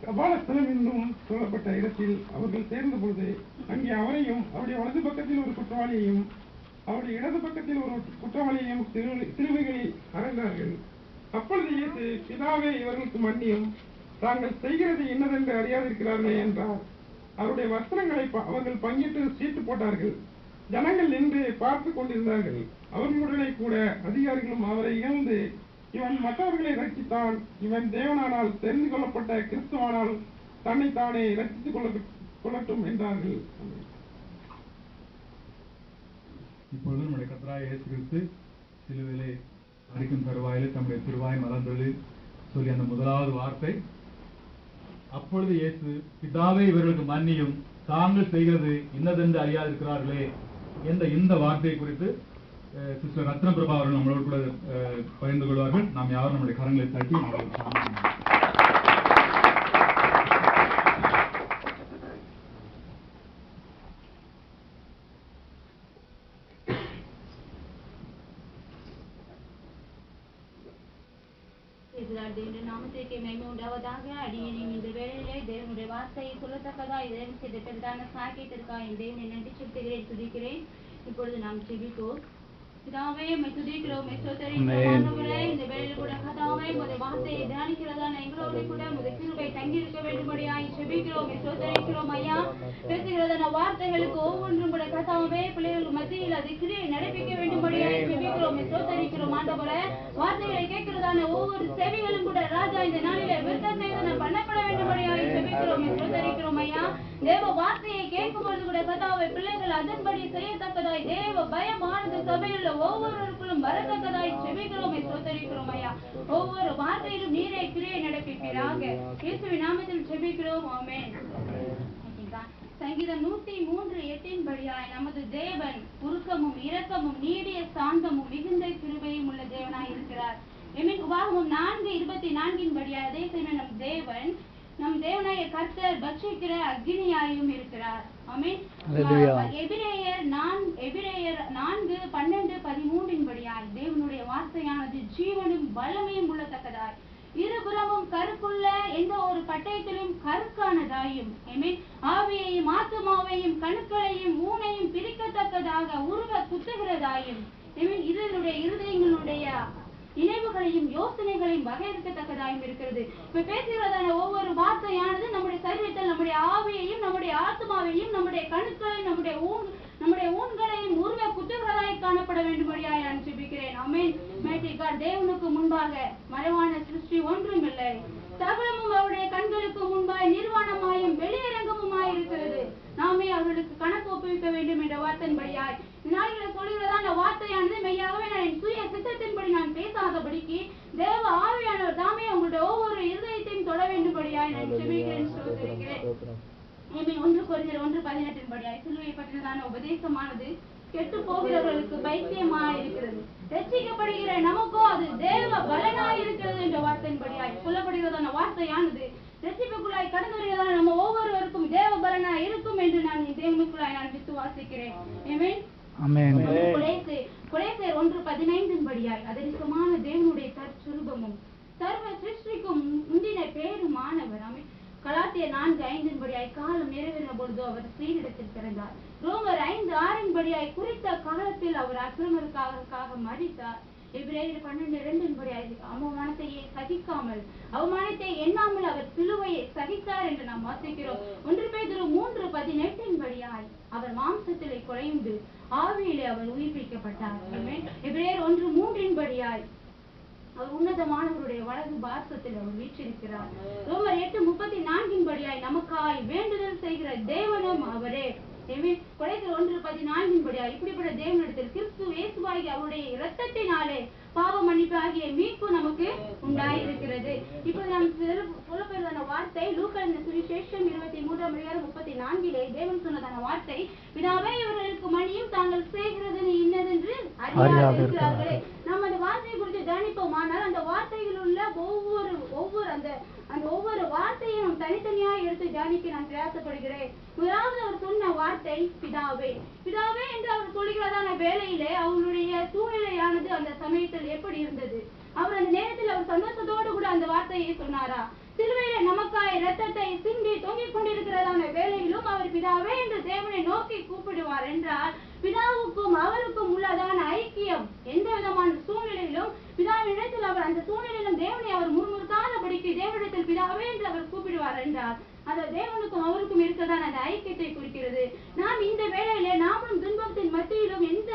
Speaker 6: கபாலஸ்தலம் என்னும் சொல்லப்பட்ட இடத்தில் அவர்கள் சேர்ந்த பொழுது அங்கே அவரையும் அவருடைய வலது பக்கத்தில் ஒரு குற்றவாளியையும் அவருடைய இடது பக்கத்தில் ஒரு குற்றவாளியையும் சிலுவைகளில் அறைந்தார்கள். அப்பொழுது இயேசு, பிதாவே இவர்களுக்கு மன்னியும், தாங்கள் செய்கிறது என்னதென்று அறியாதிருக்கிறார்களே என்றார். அவருடைய வஸ்திரங்களை அவர்கள் பங்கிட்டு சீட்டு போட்டார்கள். ஜனங்கள் நின்று பார்த்து கொண்டிருந்தார்கள். அவர்களுடனே கூட அதிகாரிகளும் அவரை இகழ்ந்து, இவன் மற்றவர்களை ரட்சித்தான், இவன் தேவனானால் தெரிந்து கொள்ளப்பட்ட கிறிஸ்துவானால் தன்னைத்தானே ரட்சித்துக் கொள்ளட்டும் என்றார்கள்.
Speaker 1: இப்பொழுது நம்முடைய கர்த்தராகிய இயேசு கிறிஸ்து சிலுவையிலே அடிக்கும் தருவாயிலே தம்முடைய திருவாய் மலர்ந்தது சொல்லி அந்த முதலாவது வார்த்தை, அப்பொழுது இயேசு, பிதாவே இவர்களுக்கு மன்னியும், தாங்கள் செய்கிறது இன்னதென்று அறியாதிருக்கிறார்களே என்ற இந்த வார்த்தையை குறித்து சிஸ்டர் ரத்ன பிரபா அவர்கள் நம்மளோடு கூட பகிர்ந்து கொள்வார்கள். நாம் யாரும் நம்முடைய கரங்களை தட்டி
Speaker 3: தேவனுடைய நாமத்திற்கு மகிமை உண்டாவதாக. அடியேன் இந்த வேளையிலே தேவனுடைய வார்த்தையை சொல்லத்தக்கதா இதயம் செய்ததான சாக்கியத்திற்காக என் தேவனை நன்றி செலுத்துகிறேன், துதிக்கிறேன். இப்பொழுது நாம் ஜெபிப்போம். பிதாவே உம்மை துதிக்கிறோம், உம்மை ஸ்தோத்திரிக்கிறோம். ஆண்டவரே, இந்த வேளையில கூட கர்த்தாவே உம்முடைய வார்த்தையை தியானிக்கிறதான எங்களோடு கூட உம்முடைய கிருபை தங்கி இருக்க வேண்டும்படியாய் ஜெபிக்கிறோம், உம்மை ஸ்தோத்திரிக்கிறோம் ஐயா. பேசுகிறதான வார்த்தைகளுக்கு ஒவ்வொன்றும் கூட கர்த்தாவே பிள்ளைகள் மத்தியில் அது கிரியை நடப்பிக்க வேண்டும்படியாய் ஜெபிக்கிறோம், உம்மை ஸ்தோத்திரிக்கிறோம். ஆண்டவரே, வார்த்தைகளை கேட்கிறதான ஒவ்வொரு செவிகளும் கூட ராஜா இந்த நாளிலே விருத்த சேதனம் பண்ணப்பட வேண்டும்படியாய் ஜெபிக்கிறோம், உம்மை ஸ்தோத்திரிக்கிறோம் ஐயா. தேவ வார்த்தையை கேட்கும் பொழுது கூட கர்த்தாவே பிள்ளைகள் அதன்படி செய்யத்தக்கதாய் தேவ பயமானது சபையில் ஒவ்வொருவருக்குள்ளும் வரத்தக்கதாய் ஜெபிக்கிறோம், ஸ்தோத்திரிக்கிறோம் ஐயா. ஒவ்வொரு வார்த்தையிலும் நீரை கிரியை நடப்பிப்பீராக. இயேசுவின் நாமத்தில் ஜெபிக்கிறோம், ஆமென். சங்கீதம் 103:8 படியாய் நமது தேவன் உருக்கமும் இரக்கமும் நீடிய சாந்தமும் மிகுந்த கிருபையும் உள்ள தேவனாய் இருக்கிறார். உபாகமம் 4:24 படியாய் அதே சமயம் நம் தேவனாய கர்த்தர் பட்சிக்கிற அக்னியாயும் இருக்கிறார். ஆமென். எபிரேயர் 4:12-13 படியாய் தேவனுடைய வார்த்தையானது ஜீவனும் வல்லமையும் உள்ளத்தக்கதாய் இருபுறமும் கருக்குள்ள எந்த ஒரு பட்டயத்திலும் கருக்கானதாயும் ஆவியையும் ஆத்துமாவையும் கணுக்களையும் ஊனையும் பிரிக்கத்தக்கதாக உருவ குத்துகிறதாயும் இதனுடைய இருதயங்களுடைய நினைவுகளையும் யோசனைகளையும் வகையறுக்கத்தக்கதாயும் இருக்கிறது. இப்ப பேசுகிறதான ஒவ்வொரு வார்த்தையானது நம்முடைய சரீரத்தில் நம்முடைய ஆவியையும் நம்முடைய ஆத்மாவையும் நம்முடைய கணுக்களையும் நம்முடைய ஊன்களையும் உருவ குத்துகிறதாய் காணப்பட வேண்டும்படியாய் நான் ஜெபிக்கிறேன். ஆமென். தேவனுக்கு முன்பாக மறைவான சிருஷ்டி ஒன்றும் இல்லை. சகலமும் அவருடைய கண்களுக்கு முன்பாய் நிர்வாணமாயும் வெளியரங்கமுமாய் இருக்கிறது. நாமே அவர்களுக்கு கணக்கு ஒப்புவிக்க வேண்டும் என்ற வார்த்தையின்படியாய் நாளில சொல்கிறதான வார்த்தையானது மெய்யாகவே நான் என் சுய சித்தத்தின்படி நான் பேசாதபடிக்கு தேவ ஆவியானவர் தாமே உங்களுடைய ஒவ்வொரு இருதயத்தையும் தொட வேண்டும்படியாய் நான் ஜெபிக்கிறேன், சொல்லியிருக்கிறேன். 1 கொரிந்தியர் 1:18 படியாய் சிலுவை பற்றினதான உபதேசமானது கெட்டு போகிறவர்களுக்கு பைத்தியமாய் இருக்கிறது, ரட்சிக்கப்படுகிற நமக்கோ அது தேவ பலனாய் இருக்கிறது என்ற வார்த்தையின்படியாய் சொல்லப்படுகிறதான வார்த்தையானது ரட்சிப்புக்குள்ளாய் கடந்து வருகிறதான நம்ம ஒவ்வொருவருக்கும் தேவ பலனாய் இருக்கும் என்று நான் தேவனுக்குள்ளாய் நான் விசுவாசிக்கிறேன். கொலேசியர் 1:15 படியாய் அதரிசமான தேவனுடைய தற்சுரூபமும் சர்வ சிருஷ்டிக்கும் முந்தின பேருமானவர். ஆமென். கலாத்தியர் 4:5 படியாய் காலம் நிறைவேறின பொழுது அவர் ஸ்ரீனிடத்தில் பிறந்தார். ரோமர் 5:6 படியாய் குறித்த காலத்தில் அவர் அக்கிரமருக்காக மரித்தார். எபிரேயர் 12:2 படியாய் அவமானத்தை எண்ணாமல் அவர் சிலுவையை சகித்தார் என்று நாம் வாசிக்கிறோம். 1 பேதுரு 3:18 படியாய் அவர் மாம்சத்திலே கொலையுண்டு ஆவியிலே அவர் உயிர்ப்பிக்கப்பட்டார். எபிரேயர் 1:3 படியாய் அவர் உன்னதமானவருடைய வலது பாரசத்தில் அவர் வீற்றிருக்கிறார். ரோமர் 8:34 படியாய் நமக்காய் வேண்டுதல் செய்கிற தேவனும் அவரே. கொலேசியர் 1:14 படியாய் இப்படிப்பட்ட தேவனிடத்தில் கிறிஸ்து இயேசுவாகி அவருடைய இரத்தத்தினாலே பாவ மன்னிப்பு ஆகிய மீட்பு நமக்கு உண்டாயிருக்கிறது. இப்ப நாம் சொல்லப்படுறதான வார்த்தை லூக்கா சுவிசேஷம் 23:34 தேவன் சொன்னதான வார்த்தை, பிதாவே இவர்களுக்கு மன்னியும் தாங்கள் செய்கிறது இன்னதென்று அறியாதிருக்கிறார்களே. நாம் அந்த வார்த்தையை குறித்து தியானிப்போமானால் அந்த வார்த்தையில் உள்ள ஒவ்வொரு வார்த்தையும் நாம் தனித்தனியா எடுத்து தியானிக்க நான் பிரயாசப்படுகிறேன். முதலாவது அவர் சொன்ன வார்த்தை பிதாவே. பிதாவே என்று அவர் சொல்லுகிறதான வேளையிலே அவருடைய சூழ்நிலையானது அந்த சமயத்தில் எப்படி இருந்தது? அவர் அந்த நேரத்தில் அவர் சந்தோஷத்தோடு கூட அந்த வார்த்தையை சொன்னாரா? சிலுவையில நமக்காய் இரத்தத்தை சிந்தி தொங்கிக் கொண்டிருக்கிறதான வேளையிலும் அவர் பிதாவே என்று தேவனை நோக்கி கூப்பிடுவார் என்றால் பிதாவுக்கும் அவருக்கும் உள்ளதான ஐக்கியம் எந்த விதமான சூழ்நிலையிலும் பிதாவினிடத்தில் அவர் அந்த சூழ்நிலையிலும் தேவனை அவர் முன்முறுக்காதபடிக்கு தேவனிடத்தில் பிதாவே என்று அவர் கூப்பிடுவார் என்றால் அது தேவனுக்கும் அவருக்கும் இருக்கிறதான அந்த ஐக்கியத்தை குறிக்கிறது. நாம் இந்த வேளையிலே நாமும் துன்பத்தின் மத்தியிலும் எந்த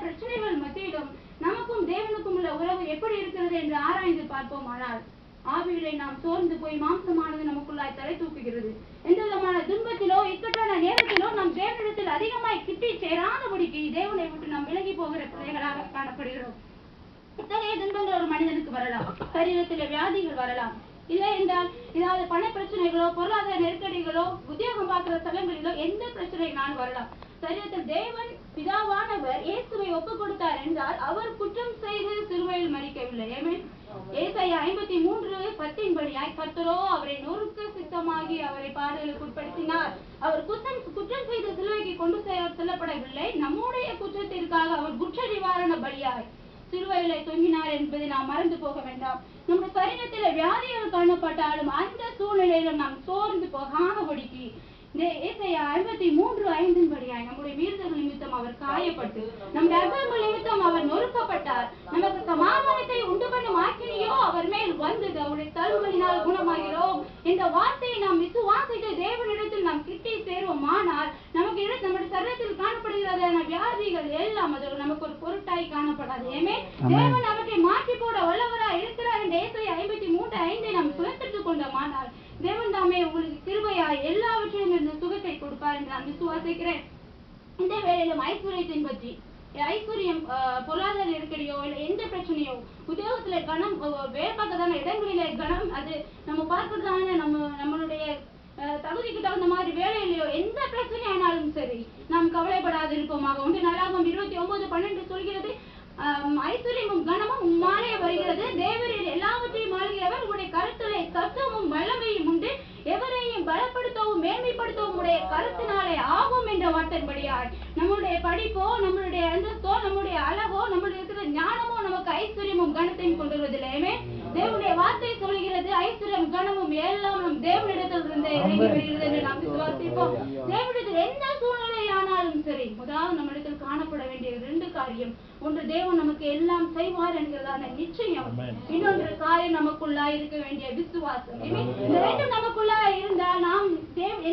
Speaker 3: பிரச்சனைகள் மத்தியிலும் நமக்கும் தேவனுக்கும் உள்ள உறவு எப்படி இருக்கிறது என்று ஆராய்ந்து பார்ப்போம். ஆனால் ஆவியிலே நாம் சோர்ந்து போய் மாம்சமானது நமக்குள்ளாய் தலை தூக்குகிறது. எந்த விதமான துன்பத்திலோ இக்கட்டான நேரத்திலோ நாம் தேவனிடத்தில் அதிகமாய் கிட்டி சேராதபடிக்கு தேவனை விட்டு நாம் விலகி போகிற பிள்ளைகளாக காணப்படுகிறோம். இத்தகைய துன்பங்கள் ஒரு மனிதனுக்கு வரலாம், சரீரத்திலே வியாதிகள் வரலாம், இல்லை என்றால் ஏதாவது பண பிரச்சனைகளோ பொருளாதார நெருக்கடிகளோ உத்தியோகம் பார்க்கிற ஸ்தலங்களிலோ எந்த பிரச்சனைகளாலும் வரலாம். சரீரத்தில் தேவன் பிதாவானவர் இயேசுவை ஒப்புக் கொடுத்தார் என்றால் அவர் குற்றம் செய்து சிலுவையில் மரிக்கவில்லை. ஏசாயா 53:10 படியாய் கர்த்தரோ அவரை நொறுக்க சித்தமாகி அவரை பாடுகளுக்கு உட்படுத்தினார். அவர் குற்றம் செய்து சிலுவைக்கு கொண்டு செல்லப்படவில்லை, நம்முடைய குற்றத்திற்காக அவர் குற்ற நிவாரண பலியாய் சிலுவையிலே தொங்கினார் என்பதை நாம் மறந்து போக வேண்டாம். நம்முடைய சரீரத்தில வியாதிகள் காணப்பட்டாலும் அந்த சூழ்நிலையிலும் நாம் சோர்ந்து போகாதபடிக்கு ஏசாயா 53:5 நம்முடைய மீறுதல் நிமித்தம் அவர் காயப்பட்டு நம்முடைய அக்கிரமங்கள் நிமித்தம் அவர் நொறுக்கப்பட்டார், நமக்கு சமாதானத்தை உண்டு பண்ணும் ஆக்கினியோ அவர் மேல் வந்தது, அவருடைய தழும்பலினால் குணமாகிறோம். இந்த வார்த்தையை நாம் விசுவாசித்து தேவனிடத்தில் நாம் கிட்டி சேருவோமானால் நமக்கு நம்முடைய சரீரத்தில் காணப்படுகிறதான வியாதிகள் எல்லாம் அது நமக்கு ஒரு பொருட்டாய் காணப்படாது. ஏமே தேவன் அவற்றை மாற்றி போட வல்லவராய் இருக்கிறார் என்ற ஏசாயா 53:5 நாம் சுதந்திரித்துக் கொண்டோமானால் தேவன் தாமே உங்களுக்கு கிருபையாய் எல்லாவற்றையும் இந்த சுகத்தை கொடுப்பார் என்று நான் விசுவாசிக்கிறேன். இந்த வேளையிலும் ஐஸ்வர்யத்தின் பற்றி ஐஸ்வர்யம் பொருளாதார நெருக்கடியோ இல்ல எந்த பிரச்சனையோ உத்தியோகத்துல கணம் வேலை பார்க்கறதான இடங்களிலே கணம் அது நம்ம பார்க்கறதான நம்மளுடைய தகுதிக்கு தகுந்த மாதிரி வேலையிலையோ எந்த பிரச்சனை ஆனாலும் சரி நாம் கவலைப்படாது இருப்போமாக. 1 நாளாகமம் 29:12 சொல்கிறது, ஐஸ்வர்யமும் கனமும் உம்மாலே வருகிறது, தேவரில் எல்லாவற்றையும் ஆளுகிறவர், உடைய கருத்திலே சத்தமும் வல்லமையும் உண்டு, எவரையும் பலப்படுத்தவும் மேன்மைப்படுத்தவும் உடைய கருத்தினாலே ஆகும் என்ற வார்த்தைப்படியாய் நம்முடைய படிப்போ நம்மளுடைய அந்தஸ்தோ நம்முடைய அழகோ நம்மளுடைய இருக்கிற ஞானமோ நமக்கு ஐஸ்வர்யமும் கனத்தையும் கொண்டு வருவதில்லையுமே. தேவனுடைய வார்த்தை சொல்கிறது ஐஸ்வர்யம் கனமும் எல்லாம் நம் தேவனிடத்தில் இருந்து இறங்கி வருகிறது என்று நாம் விசுவாசிப்போம். தேவனிடத்தில் எந்த சூழ்நிலை ஆனாலும் சரி முதலாவது நம்மிடத்தில் காணப்பட வேண்டிய 2 காரியம். ஒன்று, தேவன் நமக்கு எல்லாம் செய்வார் என்கிறதான நிச்சயம். இன்னொன்று காரியம் நமக்குள்ளா இருக்க வேண்டிய விசுவாசம். இந்த 2 நமக்குள்ளா இருந்தால் நாம்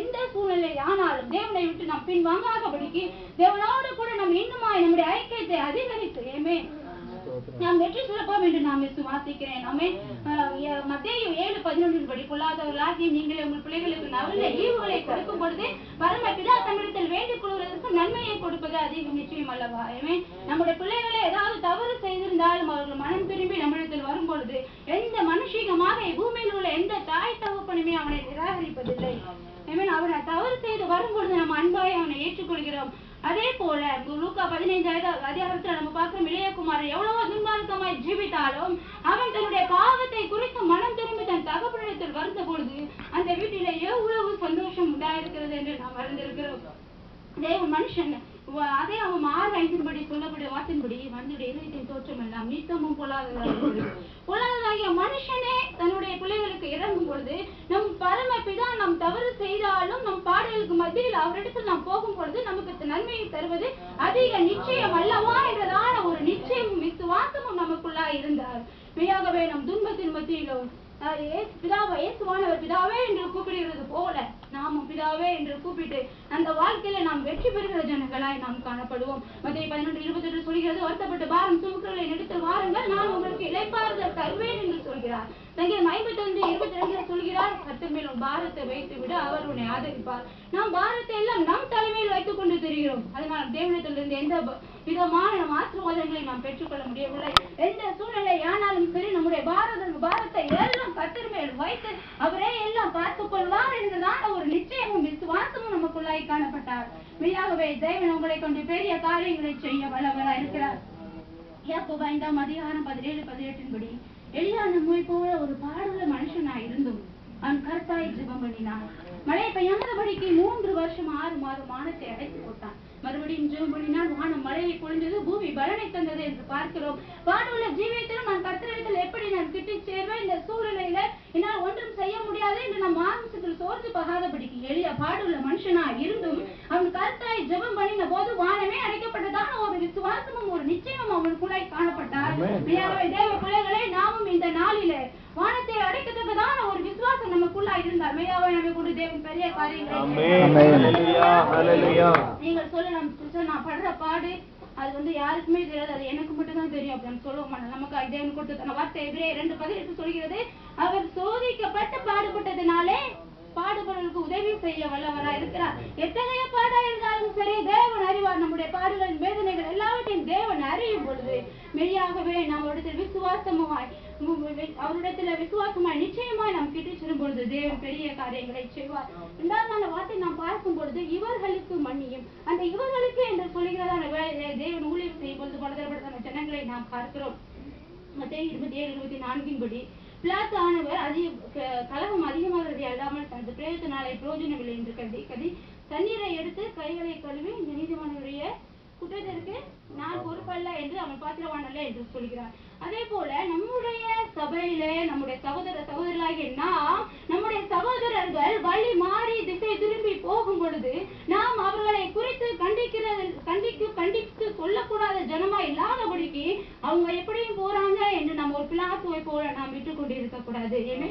Speaker 3: எந்த சூழ்நிலை ஆனாலும் தேவனை விட்டு நாம் பின் வாங்காதபடிக்கு தேவனோடு கூட நாம் இன்னுமாய் நம்முடைய ஐக்கியத்தை அதிகரித்து நாம் வெற்றி சிறப்போம் என்று நாம் விசுவாசிக்கிறேன். மத்தேயு 7:11 படி பொல்லாதவர்களாகிய நீங்களே உங்கள் பிள்ளைகளுக்கு நல்ல ஈவுகளை கொடுக்கும் பொழுது பரமபிதா தம்மிடத்தில் வேண்டிக் கொள்வதற்கு நன்மையை கொடுப்பது அதிக நிச்சயம் அல்லவா? நம்முடைய பிள்ளைகளை ஏதாவது தவறு செய்திருந்தாலும் அவர்கள் மனம் திரும்பி நம்மிடத்தில் வரும் பொழுது எந்த மனுஷிகமாக பூமியில் உள்ள எந்த தாய் தகப்பனுமே அவனை நிராகரிப்பதில்லை. அவனை தவறு செய்து வரும் பொழுது நம்ம அன்பாய் அவனை ஏற்றுக்கொள்கிறோம். அதே போல லூக்கா 15 நம்ம பார்க்கிறோம், இளையகுமாரன் எவ்வளவோ துன்மார்க்கமாய் ஜீவித்தாலும் அவன் தன்னுடைய பாவத்தை குறித்து மனம் திரும்பி தன் தகப்பனிடத்தில் வந்த பொழுது அந்த வீட்டிலே எவ்வளவு சந்தோஷம் உண்டாயிருக்கிறது என்று நாம் அறிந்திருக்கிறோம். தேவன் மனுஷன் அதே அவன் 6:5 படி சொல்லக்கூடிய வார்த்தையின்படி மனிதனுடைய இதயத்தின் தோற்றம் எல்லாம் நித்தமும் பொல்லாததாகிய மனுஷனே தன்னுடைய பிள்ளைகளுக்கு இறங்கும் பொழுது நம் பரமபிதா நாம் தவறு செய்தாலும் நம் பாடலுக்கு மத்தியில் அவரிடத்தில் நாம் போகும் பொழுது நமக்கு நன்மையை தருவது அதிக நிச்சயம் அல்லவா என்றதான ஒரு நிச்சயமும் விசுவாசமும் நமக்குள்ளா இருந்தார். மெய்யாகவே நம் துன்பத்தின் மத்தியிலும் இயேசுவானவர் பிதாவே என்று கூப்பிடுகிறது போல நாமும் பிதாவே என்று கூப்பிட்டு அந்த வாழ்க்கையில நாம் வெற்றி பெறுகிற ஜனங்களாய் நாம் காணப்படுவோம். மத்தேயு 11:28 சொல்கிறது, வருத்தப்பட்டு பாரம் சுமக்கிறவர்களை எடுத்து வாருங்கள், நான் உங்களுக்கு இளைப்பாறுதல் தருவேன் என்று சொல்கிறார். சங்கீதம் 51:22 சொல்கிறார், கர்த்தர் மேல் உன் பாரத்தை வைத்து விட அவர் உன்னை ஆதரிப்பார். நாம் பாரத்தை எல்லாம் நம் தலைமையில் வைத்துக் கொண்டு தெரிகிறோம். அதனால் தேவனிடத்திலிருந்து எந்த விதமான ஆசீர்வாதங்களை நாம் பெற்றுக்கொள்ள முடியவில்லை. எந்த சூழ்நிலை ஆனாலும் சரி நம்முடைய பாரத்தை எல்லாம் கர்த்தர் மேல் வைத்து அவரே எல்லாம் பார்த்துக் கொள்வார் என்றுதான் ஒரு நிச்சயமும் விசுவாசமும் நமக்குள்ளாய் காணப்பட்டார். மெய்யாகவே தேவன் உங்களை கொண்டு பெரிய காரியங்களை செய்ய வல்லவராய் இருக்கிறார். யாக்கோபு 5:17-18 படி எலியா நம்மை போல ஒரு பாடுள்ள மனுஷனாய் இருந்தும் அவன் கர்த்தாய் ஜெபம் பண்ணினான். மழை பெய்யாதபடிக்கு 3 வருஷம் 6 மாதம் வானத்தை அடைத்து போட்டான். மறுபடியும் ஜெபம் பண்ணினால் வானம் மழையை பொழிந்தது, பூமி பலனை தந்தது என்று பார்க்கிறோம். பாடுள்ள ஜீவியத்திலும் நான் கர்த்தரிடத்தில் எப்படி நான் கிட்டி சேர்வேன், இந்த சூழ்நிலையில என்னால் ஒன்றும் செய்ய முடியாது என்று நம் மாம்சத்தில் சோர்ந்து போகாதபடிக்கு எளிய பாடுள்ள மனுஷனா இருந்தும் அவன் கர்த்தரை ஜெபம் பண்ணின போது வானமே அடைக்கப்பட்டதான ஒரு விசுவாசமும் ஒரு நிச்சயமும் அவனுக்குள்ளாய் காணப்பட்டார். தேவ பிள்ளைகளை நாமும் இந்த நாளிலே வானத்தை அடைக்கத்தக்கதான ஒரு விசுவாசம் நமக்குள்ளா இருந்தால் மெய்யாவே நம்ம கூட தேவன் பெரிய காரியங்களை நீங்கள் சொல்லலாம். நான் படுற பாடு அது யாருக்குமே தெரியாது, அது எனக்கு மட்டும் தான் தெரியும் அப்படின்னு சொல்லுவோம். நமக்கு தேவன் கொடுத்த வார்த்தை எபிரேயர் 2:18 சொல்கிறது, அவர் சோதிக்கப்பட்டு பாடுபட்டதினாலே பாடுபவர்களுக்கு உதவி செய்ய வல்லவராய் இருக்கிறார். எத்தகைய பாடா இருந்தாலும் சரி தேவன் அறிவார். நம்முடைய பாடுகளின் வேதனைகள் எல்லாவற்றையும் தேவன் அறியும் பொழுது மெய்யாகவே நாம் அவரிடத்தில் விசுவாசமாய் நிச்சயமாய் நாம் கிட்டி செல்லும் பொழுது தேவன் பெரிய காரியங்களை செய்வார். 2வது வார்த்தை நாம் பார்க்கும் பொழுது இவர்களுக்கு மன்னியும், அந்த இவர்களுக்கு என்று சொல்லுகிறதான தேவன் ஊழியம் செய்யும் பொழுது பலதரப்பட்டதான ஜனங்களை நாம் பார்க்கிறோம். மத்தேயு 27:24 படி பிலாத்து ஆனவர் கலகம் அதிகமாகிறது அல்லாமல் தனது பிரயோஜனாலே பிரயோஜனமில்லை என்று கருதி தண்ணீரை எடுத்து கைகளை கழுவி இந்த நீதிமானுடைய குற்றத்திற்கு நான் பொறுப்பல்ல என்று அவன் பாத்திரவான் அல்ல என்று சொல்கிறார். அதே போல நம்முடைய சபையிலே நம்முடைய சகோதரர்களாகிய நாம் நம்முடைய சகோதரர்கள் வழி மாறி திசை திரும்பி போகும் பொழுது நாம் அவர்களை குறித்து கண்டித்து சொல்லக்கூடாத ஜனமா இல்லாதபடிக்கு அவங்க எப்படியும் போறாங்க என்று நம்ம ஒரு பிலாத்துவை போல நாம் விட்டுக் கொண்டு இருக்கக்கூடாது. ஏமே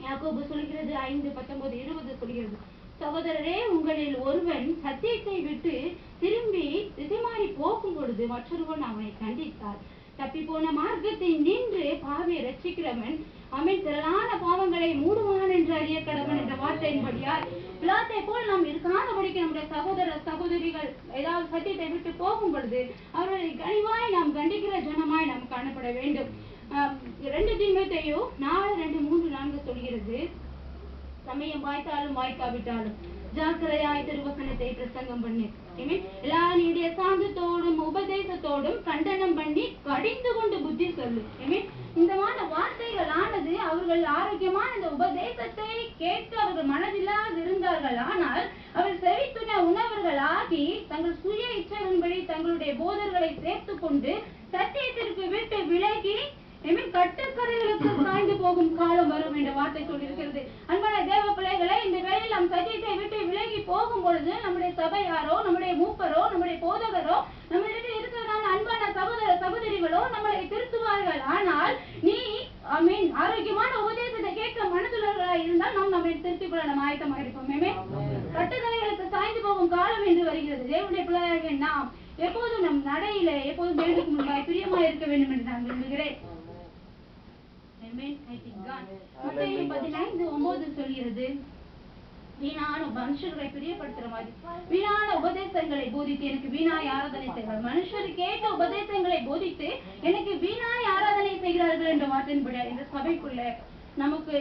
Speaker 3: யாக்கோபு சொல்கிறது 5:19-20 சொல்கிறது, சகோதரரே, உங்களில் ஒருவன் சத்தியத்தை விட்டு திரும்பி திசை மாறி போகும் பொழுது மற்றொருவன் அவனை கண்டித்தார். தப்பி போன மார்க்கத்தை நின்று பாவியை ரட்சிக்கிறவன் அவன் திரளான பாவங்களை மூடுவான் என்று அறிய கடவன் என்ற வார்த்தையின்படியால் பிலாத்தை போல் நாம் இருக்காதபடிக்கு நம்முடைய சகோதரிகள் ஏதாவது சத்தியத்தை விட்டு போகும் பொழுது அவர்களை கனிவாய் நாம் கண்டிக்கிற ஜனமாய் நாம் காணப்பட வேண்டும். 2 தீமோத்தேயு 4:2-3-4 சொல்கிறது, சமயம் வாய்த்தாலும் வாய்க்காவிட்டாலும் ஜாக்கிரதையாய் திருவசனத்தை பிரசங்கம் பண்ணு. எல்லா நீடிய சாந்தத்தோடும் உபதேசத்தோடும் கண்டனம் பண்ணி கடிந்து கொண்டு புத்தி சொல்லு. இந்த மாதிரி வார்த்தைகள் ஆனது அவர்கள் ஆரோக்கியமான இந்த உபதேசத்தை கேட்டு அவர்கள் மனதில்லாது இருந்தார்கள். ஆனால் அவர் செவித்துண உணவர்கள் ஆகி தங்கள் சுய இச்சைகளின்படி தங்களுடைய போதர்களை சேர்த்து கொண்டு சத்தியத்திற்கு விட்டு விலகி கட்டுக்கரைகளுக்கு சாய்ந்து போகும் காலம் வரும் என்ற வார்த்தை சொல்லியிருக்கிறது. அன்பான தேவ பிள்ளைகளை, இந்த வேளையில் நாம் சத்தியத்தை விட்டு விலகி போகும் பொழுது நம்முடைய சபையாரோ, நம்முடைய மூப்பரோ, நம்முடைய போதகரோ, நம்மளிடத்தில் இருக்கிறதான அன்பான சகோதரிகளோ நம்மளை திருத்துவார்கள். ஆனால் நீ ஆரோக்கியமான உபதேசத்தை கேட்க மனதுள்ளவர்களாக இருந்தால் நாம் நம்மை திருத்திக் கொள்ள நம்ம ஆயத்தமாக இருப்போம். கட்டுக்கரைகளுக்கு சாய்ந்து போகும் காலம் என்று வருகிறது. தேவனுடைய பிள்ளையாக நாம் எப்போதும் நம் நடையில எப்போதும் தேவனுக்கு முன்பாய் பிரியமா இருக்க வேண்டும் என்று நான் விரும்புகிறேன். 15:9 சொல்கிறது, வீணான மனுஷர்களை பிரியப்படுத்துற மாதிரி வீணான உபதேசங்களை போதித்து எனக்கு வீணாய் ஆராதனை செய்கிறார். மனுஷர் கேட்ட உபதேசங்களை போதித்து எனக்கு வீணாய் ஆராதனை செய்கிறார்கள் என்ற வார்த்தையின்படி இந்த சபைக்குள்ள நமக்கு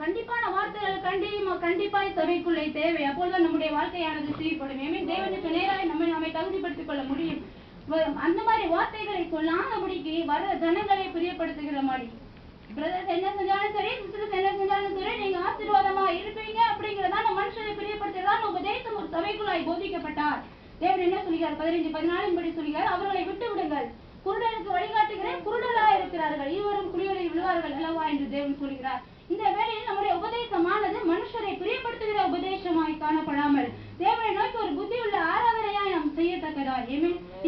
Speaker 3: கண்டிப்பான வார்த்தைகள் கண்டிப்பாய் சபைக்குள்ளே தேவை. அப்பொழுதுதான் நம்முடைய வாழ்க்கையானது சீர்படும். தேவனுக்கு நேராக நம்மை தகுதிப்படுத்திக் கொள்ள முடியும். அந்த மாதிரி வார்த்தைகளை சொல்லாதபடிக்கு வர ஜனங்களை பிரியப்படுத்துகிற மாதிரி பிரதர்ஸ் என்ன செஞ்சாலும் சரி, சிஸ்டர்ஸ் என்ன செஞ்சாலும் சரி, நீங்க ஆசீர்வாதமா இருப்பீங்க அப்படிங்கறதான மனுஷனை பிரியப்படுத்துறதான உபதேசம் ஒரு சபைக்குள்ளாய் போதிக்கப்பட்டார். தேவன் என்ன சொல்கிறார்? 15:14 படி சொல்கிறார், அவர்களை விட்டு விடுங்கள், குருடனுக்கு வழிகாட்டுகிறேன், குருடராக இருக்கிறார்கள், இருவரும் குடிகளில் விழுவார்கள் அல்லவா என்று தேவன் சொல்கிறார். இந்த வேளையில் நம்முடைய உபதேசமானது மனுஷரை பிரியப்படுத்துகிற உபதேசமாய் காணப்படாமல் தேவனை நோக்கி ஒரு புத்தியுள்ள ஆராதனையாய் நாம் செய்யத்தக்கதாய்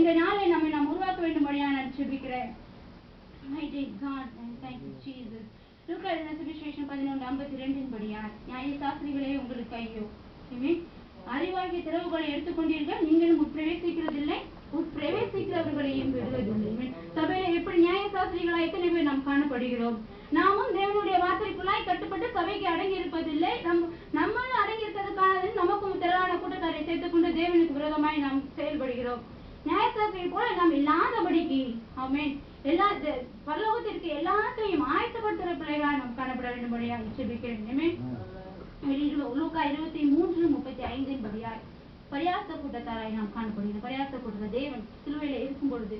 Speaker 3: இந்த நாளை நாம் உருவாக்க வேண்டும்படியா நான் ஜெபிக்கிறேன். Mighty God, and thank you Jesus. லூக்கா எழுதின சுவிசேஷம் 11:52 படியா, நியாயசாஸ்திரிகளே உங்களுக்கு ஐயோ, அறிவாகிய திறவுகளை எடுத்துக்கொண்டீர்கள், நீங்களும் உட்பிரவேசிக்கிறதில்லை, உட்பிரவேசிக்கிறவர்களையும் விடுவதில்லை. சபையில எப்படி நியாயசாஸ்திரிகளா எத்தனை பேர் நாம் காணப்படுகிறோம்? நாமும் தேவனுடைய வார்த்தைக்குள்ளாய் கட்டுப்பட்டு சபைக்கு அடங்கி இருப்பதில்லை. நம்மளும் அடங்கி இருக்கிறதுக்கான நமக்கும் திரளான கூட்டத்தாரை சேர்த்துக் கொண்டு தேவனுக்கு விரோதமாய் நாம் செயல்படுகிறோம். நியாயசாஸ்திரி போல நாம் இல்லாதபடிக்கு ஆமென் எல்லா பரலோகத்திற்கு எல்லாத்தையும் ஆயத்தப்படுத்துகிற பிள்ளைகளாக நாம் காணப்பட வேண்டும்படியா ஜெபிக்கிறேன். லூக்கா 23:35 படியாய் பரியாச கூட்டத்தாராய் நாம் காணப்படுகிறோம். பரியாச கூட்டத்தார் தேவன் சிலுவையில இருக்கும் பொழுது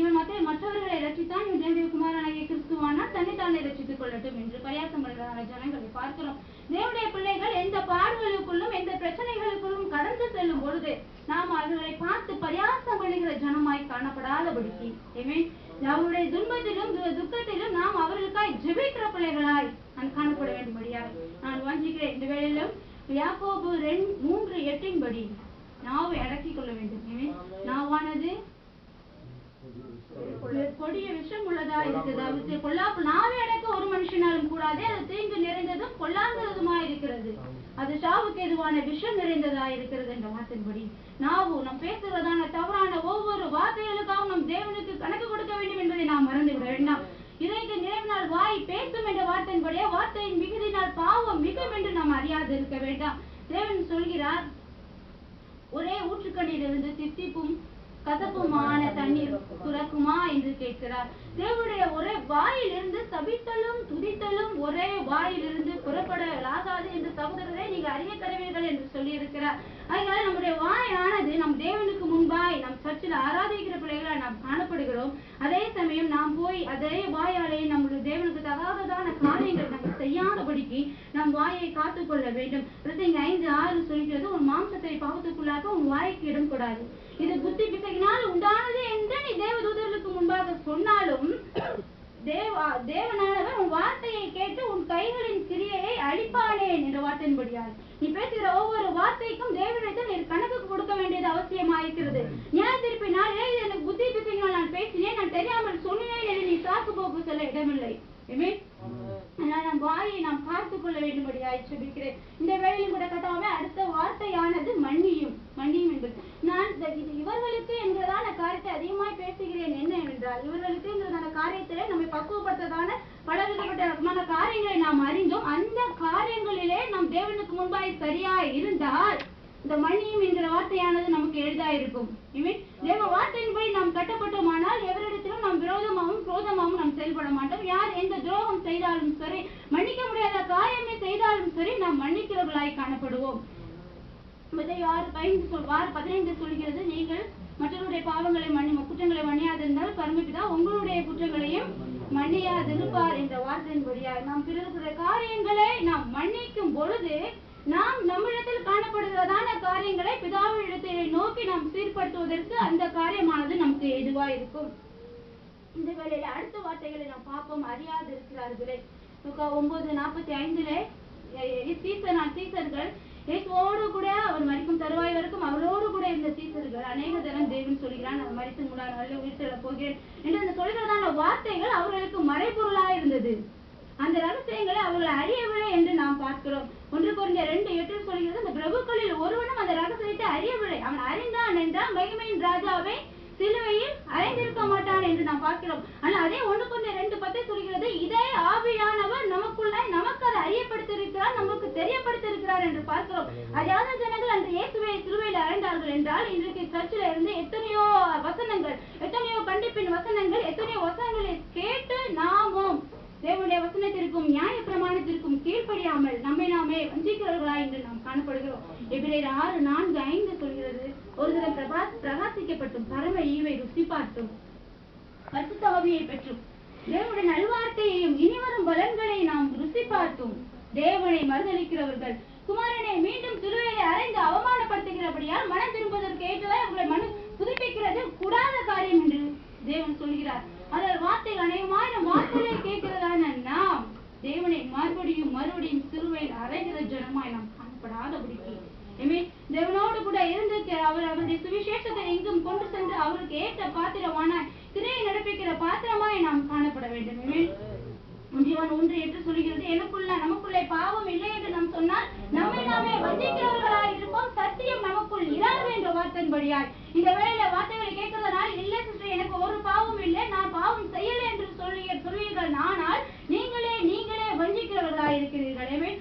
Speaker 3: இவன் மற்றவர்களை ரட்சித்தான், இவன் தேவனுடைய குமாரனாகிய கிறிஸ்துவானால் தன்னைத்தானே ரட்சித்துக் கொள்ளட்டும் என்று பரியாசம் பண்ணுகிற ஜனங்களை பார்க்கிறோம். தேவனுடைய பிள்ளைகள் எந்த பாடுகளுக்குள்ளும் எந்த பிரச்சனைகளுக்குள்ளும் கடந்து செல்லும் பொழுது நாம் அவர்களை பார்த்து பரியாசம் பண்ணுகிற ஜனமாய் காணப்படாதபடிக்கு அவருடைய துன்பத்திலும் துக்கத்திலும் நாம் அவர்களுக்காய் ஜெபிக்கிற பிள்ளைகளாய் நான் காணப்பட வேண்டும்படியாய் நான் வாஞ்சிக்கிறேன். இந்த வேளையிலும் யாக்கோபு 3:8 படி நாவை அடக்கிக் கொள்ள வேண்டும். நாவானது கொடிய விஷம் உள்ளதா இருக்கிறது, பொல்லாப்பு நாவை அடக்க ஒரு மனுஷனாலும் கூடாதே, அது தீங்கு நிறைந்ததும் பொல்லாததுமா இருக்கிறது, அது சாவுக்கு எதுவான விஷம் நிறைந்ததா இருக்கிறது என்ற வார்த்தையின்படி நாவு நாம் பேசுகிறதான தவறான ஒவ்வொரு வார்த்தைகளுக்காகவும் நம் தேவனுக்கு கணக்கு கொடுக்க வேண்டும் என்பதை நாம் மறந்துவிட வேண்டாம். இதற்கு நிறைவினால் வாய் பேசும் என்ற வார்த்தையின்படியே வார்த்தையின் மிகுதினால் பாவம் மிகும் என்று நாம் அறியாது இருக்க வேண்டாம். தேவன் சொல்கிறார், ஒரே ஊற்றுக்கண்ணிலிருந்து தித்திப்பும் கசப்புமான தண்ணீர் சுரக்குமா என்று கேட்கிறார். தேவனுடைய ஒரே வாயிலிருந்து சபித்தலும் துதித்தலும் ஒரே வாயிலிருந்து புறப்படலாகாது என்று சகோதரரை நீங்க அறிய தருவீர்கள் என்று சொல்லி இருக்கிறார். அதனால நம்முடைய வாயானது நம் தேவனுக்கு முன்பாய் நம் சர்ச்சில் ஆராதிக்கிற பிள்ளைகளை நாம் காணப்படுகிறோம். அதே சமயம் நாம் போய் அதே வாயாலே நம்முடைய தேவனுக்கு தகாததான காரியங்கள் நம்ம செய்யாதபடிக்கு நம் வாயை காத்துக்கொள்ள வேண்டும். 5:6 சொல்கிறது, உன் மாம்சத்தை பாவத்துக்குள்ளாக உன் வாய்க்கு இடம் கொடாது. இது புத்தி பிசகினால் உண்டானது என்று நீ தேவதூதர்களுக்கு முன்பாக சொன்னாலும் தேவனானவர் உன் வார்த்தையை கேட்டு உன் கைகளின் கிரியையை அழிப்பானேன் என்ற வார்த்தையின்படியால் நீ பேசுகிற ஒவ்வொரு வார்த்தைக்கும் தேவனிடத்தில் நீ கணக்கு கொடுக்க வேண்டியது அவசியமாயிருக்கிறது. நியாய தீர்ப்பு நாளிலே இது எனக்கு புத்தி பிசகினால் நான் பேசினேன், நான் தெரியாமல் சொன்னேன் என்று நீ சாக்கு போக்கு சொல்ல இடமில்லை. நம் வாயை நாம் காத்துக் கொள்ள வேண்டும்படியாய் ஜெபிக்கிறேன். இந்த வேளையிலும் கூட கட்டாவே அடுத்த வார்த்தையானது மன்னியும் என்பது. நான் இவர்களுக்கு என்கிறதான காரியத்தை அதிகமாய் பேசுகிறேன். என்ன என்றால், இவர்களுக்கு என்கிறதான காரியத்திலே நம்மை பக்குவப்படுத்ததான பலவிதப்பட்ட காரியங்களை நாம் அறிந்தோம். அந்த காரியங்களிலே நாம் தேவனுக்கு முன்பாய் சரியாய் இருந்தால் இந்த மன்னியும் என்கிற வார்த்தையானது நமக்கு எளிதாயிருக்கும். தேவ வார்த்தையின்படி நாம் கட்டப்பட்டோமானால் எவரிடத்திலும் நாம் விரோதமாகவும் குரோதமாகவும் நாம் செயல்பட மாட்டோம். யார் எந்த துரோகம் செய்தாலும் சரி, மன்னிக்க முடியாத காரியமே செய்தாலும் சரி, நாம் மன்னிக்கிறவர்களாய் காணப்படுவோம். 6:15 சொல்கிறது, நீங்கள் மற்றவருடைய பாவங்களை குற்றங்களை மன்னியாதிருந்தால் பரமபிதா உங்களுடைய குற்றங்களையும் மன்னியாதிருப்பார் என்ற வார்த்தையின்படியாய் நாம் பிறருடைய காரியங்களை நாம் மன்னிக்கும் பொழுது நாம் நம்மிடத்தில் காணப்படுகிறதான காரியங்களை பிதாவினிடத்தை நோக்கி நாம் சீர்படுத்துவதற்கு அந்த காரியமானது நமக்கு எதுவா இருக்கும். இந்த வேளையில அடுத்த வார்த்தைகளை நாம் பார்ப்போம். அறியாது இருக்கிறார்களே 9:45 சீசர்கள் இயேசுவோடு கூட அவர் மரிக்கும் தருவாய் வரைக்கும் அவரோடு கூட இருந்த சீசர்கள் அநேக தரம் தேவன் சொல்கிறான், அவர் மரித்து 3ஆம் நாளில் உயிர் செல்ல போகிறேன் என்று அந்த சொல்கிறதான வார்த்தைகள் அவர்களுக்கு மறைபொருளாய் இருந்தது. அந்த ரகசியங்களை அவர்கள் அறியவில்லை என்று நாம் பார்க்கிறோம். 1 கொரிந்தியர் 2:8 சொல்கிறது, அந்த பிரபுக்களில் ஒருவனும் அந்த ரகசியத்தை அறியவில்லை, அவன் அறிந்தான் என்றால் மகிமையின் ராஜாவை சிலுவையில் அறைந்திருக்க மாட்டான் என்று நாம் பார்க்கிறோம். ஆனால் அதே 1 கொரிந்தியர் 2:10 சொல்கிறது, இதே ஆவியானவர் நமக்குள்ள நமக்கு அதை அறியப்படுத்தியிருக்கிறார், நமக்கு தெரியப்படுத்தியிருக்கிறார் என்று பார்க்கிறோம். அறியாத ஜனங்கள் அந்த இயேசுவை சிலுவையில் அறைந்தார்கள் என்றால் இன்றைக்கு சர்ச்சில் இருந்து எத்தனையோ வசனங்கள், எத்தனையோ கண்டிப்பின் வசனங்கள், எத்தனையோ வசனங்களை கேட்டு நாமும் தேவனுடைய வசனத்திற்கும் நியாய பிரமாணத்திற்கும் கீழ்ப்படியாமல் நம்மை நாமே வஞ்சிக்கிறவர்களாய் என்று நாம் காணப்படுகிறோம். எபிரேயர் 6:4-5 சொல்கிறது, ஒரு தரம் பிரகாசிக்கப்பட்டும் பரம ஈவை ருசி பார்த்தும் பரிசுத்த ஆவியை பெற்றும் தேவனுடைய நல்வார்த்தையையும் இனிவரும் பலன்களை நாம் ருசி பார்த்தும் தேவனை மறுதலிக்கிறவர்கள் குமாரனை மீண்டும் சிலுவையை அறைந்து அவமானப்படுத்துகிறபடியால் மனம் திரும்புவதற்கு ஏற்றதாய் உங்களை மனு புதுப்பிக்கிறது கூடாத காரியம் என்று தேவன் சொல்கிறார். அதில் வார்த்தைகள் அநேகமான வார்த்தைகளை கேட்கிறதான நாம் தேவனை மறுபடியும் சிலுவையில் அறைகிற ஜனமாய் நாம் காணப்படாதபடிக்கு தேவனோடு கூட இருந்து அவருடைய சுவிசேஷத்தை எங்கும் கொண்டு சென்று அவருக்கு ஏற்ற பாத்திரமான திரையை நடப்பிக்கிற பாத்திரமாய் நாம் காணப்பட வேண்டும். 1:8 சொல்கிறது, நமக்குள்ளே பாவம் இல்லை என்று நாம் சொன்னால் நம்மை நாமே வஞ்சிக்கிறவர்களாய் இருப்போம், சத்தியம் நமக்குள் இராது என்ற வார்த்தையின்படியாய் இந்த வேளையில வார்த்தைகளை கேட்கிறதுனால இல்ல சிஸ்டர் எனக்கு ஒரு பாவம் இல்லை, நான் பாவம் செய்யலை என்று சொல்வீர்கள், ஆனால் நீங்களே வஞ்சிக்கிறவர்களாய் இருக்கிறீர்கள்.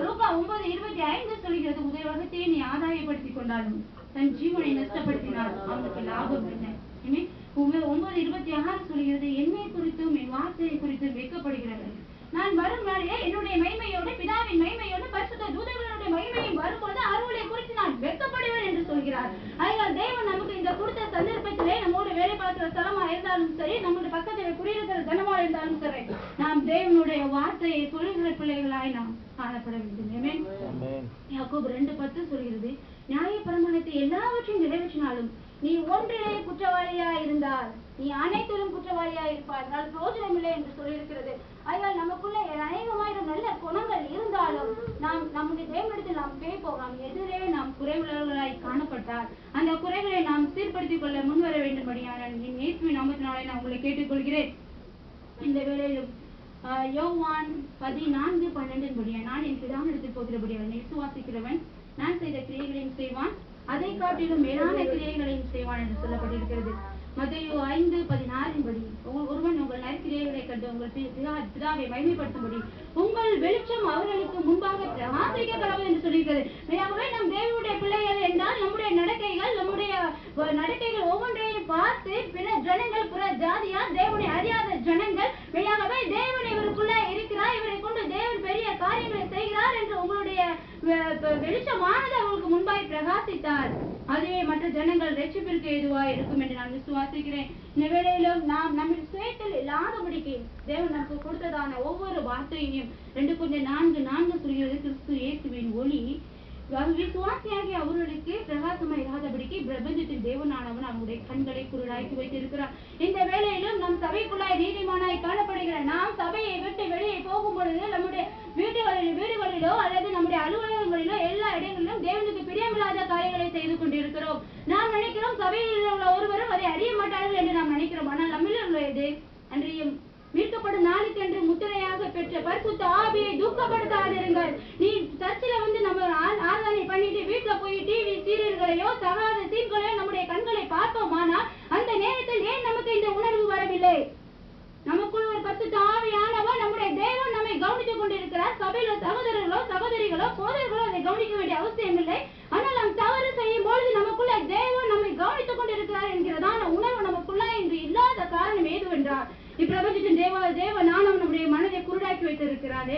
Speaker 3: லூக்கா 9:25 சொல்கிறது, உலகத்தையே நீ ஆதாயப்படுத்திக் கொண்டாலும் தன் ஜீவனை நஷ்டப்படுத்தினால் அவனுக்கு லாபம் என்ன. 9:26 சொல்கிறது, என்னை குறித்தும் என் வார்த்தையை குறித்தும் வைக்கப்படுகிறது. நான் வரும் நாளிலே என்னுடைய மகிமையோடு பிதாவின் மகிமையோடு பரிசுத்த தூதர்களுடைய மகிமையும் வரும்போது அவர்களை குறித்து நான் வெட்கப்படுவேன் என்று சொல்கிறார். அதனால் தேவன் நமக்கு இந்த கொடுத்த சந்தர்ப்பத்திலே நம்மோடு வேலை பார்க்கிற ஸ்தலமா இருந்தாலும் சரி, நம்முடைய பக்கத்தில் குடியிருக்கிற ஜனமா இருந்தாலும் சரி, நாம் தேவனுடைய வார்த்தையை சொல்கிற பிள்ளைகளாய் நாம் காணப்பட வேண்டும். யாக்கோபு 2:10 சொல்கிறது, நியாய பிரமாணத்தை எல்லாவற்றையும் நிறைவேற்றினாலும் நீ ஒன்றிலே குற்றவாளியா இருந்தால் நீ அனைத்திலும் குற்றவாளியா இருப்பார், பிரோஜனம் இல்லை என்று சொல்லியிருக்கிறது. அதனால் நமக்குள்ள அநேகமாயிரம் நல்ல குணங்கள் இருந்தாலும் நாம் நம்முடைய தேவனிடத்தில் நாம் கேட்போம், நாம் எதிரே நாம் குறைவுள்ளவர்களாய் காணப்பட்டால் அந்த குறைகளை நாம் சீர்படுத்திக் கொள்ள முன்வர வேண்டும்படியான இயேசுவின் நாமத்தினாலே நான் உங்களை கேட்டுக்கொள்கிறேன். இந்த வேளையிலும் யோவான் 14:12 நான் என் பிதாவினிடத்தில் போகிறபடியால் விசுவாசிக்கிறவன் நான் செய்த கிரியைகளையும் செய்வான், அதை காட்டிலும் மேலான கிரியைகளையும் செய்வான் என்று சொல்லப்பட்டிருக்கிறது. மத்தேயு 5:16 ஒருவன் உங்கள் நற்கிரியைகளை கண்டு உங்கள் பிதாவை மகிமைப்படுத்தும்படி உங்கள் வெளிச்சம் அவர்களுக்கு முன்பாக பிரகாசிக்க கடவுள் என்று சொல்லியிருக்கிறது. ஆகவே நம் தேவனுடைய பிள்ளைகள் என்றால் நம்முடைய நடக்கைகள் ஒவ்வொன்றையும் பார்த்து பிற ஜனங்கள் புற ஜாதியார் தேவனை அறியாத ஜனங்கள் மெய்யாகவே தேவன் இவருக்குள்ள இருக்கிறார், இவரை கொண்டு தேவன் பெரிய காரியங்களை செய்கிறார் என்று உங்களுடைய வெளிச்சமானது அவர்களுக்கு முன்பாய் பிரகாசித்தார். அதுவே மற்ற ஜனங்கள் ரட்சிப்பிற்கு ஏதுவாய் இருக்கும் என்று நான் விசுவாசிக்கிறேன். இந்த வேளையிலும் நாம் நம்ம சுயத்தில் இல்லாதபடிக்கு தேவன் நமக்கு கொடுத்ததான ஒவ்வொரு வார்த்தையையும் 2 சொல்கிறது, கிறிஸ்து இயேசுவின் ஒளி விசுவாசியாகி அவர்களுக்கு பிரகாசமாய் இராதபடிக்கு பிரபஞ்சத்தின் தேவனானவன் அவனுடைய கண்களை குருடாக்கி வைத்திருக்கிறார். இந்த வேளையிலும் நம் சபைக்குள்ளாய் நீதிமானாய் காணப்படுகிற நாம் சபையை விட்டு வெளியே போகும் பொழுது நம்முடைய வீடுகளிலோ அல்லது நம்முடைய அலுவலகங்களிலோ எல்லா இடங்களிலும் தேவனுக்கு பிரியமில்லாத காரியங்களை செய்து கொண்டிருக்கிறோம். நாம் நினைக்கிறோம் சபையில் உள்ள ஒருவரும் அதை அறிய மாட்டார்கள் என்று நாம் நினைக்கிறோம். ஆனால் நம்மில் உள்ள இது அன்றையும் மீட்கப்படும் நாளுக்கென்று முத்திரையாக பெற்ற பரிசுத்த ஆவியை துக்கப்படுத்தாதிருங்கள். நீ சர்ச்சில் வந்து நம்ம ஆராதனை பண்ணிட்டு வீட்டுல போய் டிவி சீரியல்களையோ தகாத சீன்களையோ நம்முடைய கண்களை பார்த்தோமானால் அந்த நேரத்தில் ஏன் நமக்கு இந்த உணர்வு வரவில்லை? நமக்குள் ஒரு பரிசுத்த ஆவியானவர் நம்முடைய தேவன் நம்மை கவனித்துக் கொண்டிருக்கிறார். சபையில சகோதரர்களோ சகோதரிகளோ போதர்களோ அதை கவனிக்க வேண்டிய அவசியம் இல்லை. ஆனால் நாம் தவறு செய்யும் பொழுது நமக்குள்ள தேவன் நம்மை கவனித்துக் கொண்டிருக்கிறார் என்கிறதான உணர்வு நமக்குள்ள இன்று இல்லாத காரணம் ஏதுவென்றால் இப்பிரபஞ்சத்தின் தேவனானவன் நம்முடைய மனதை குருடாக்கி வைத்திருக்கிறார்.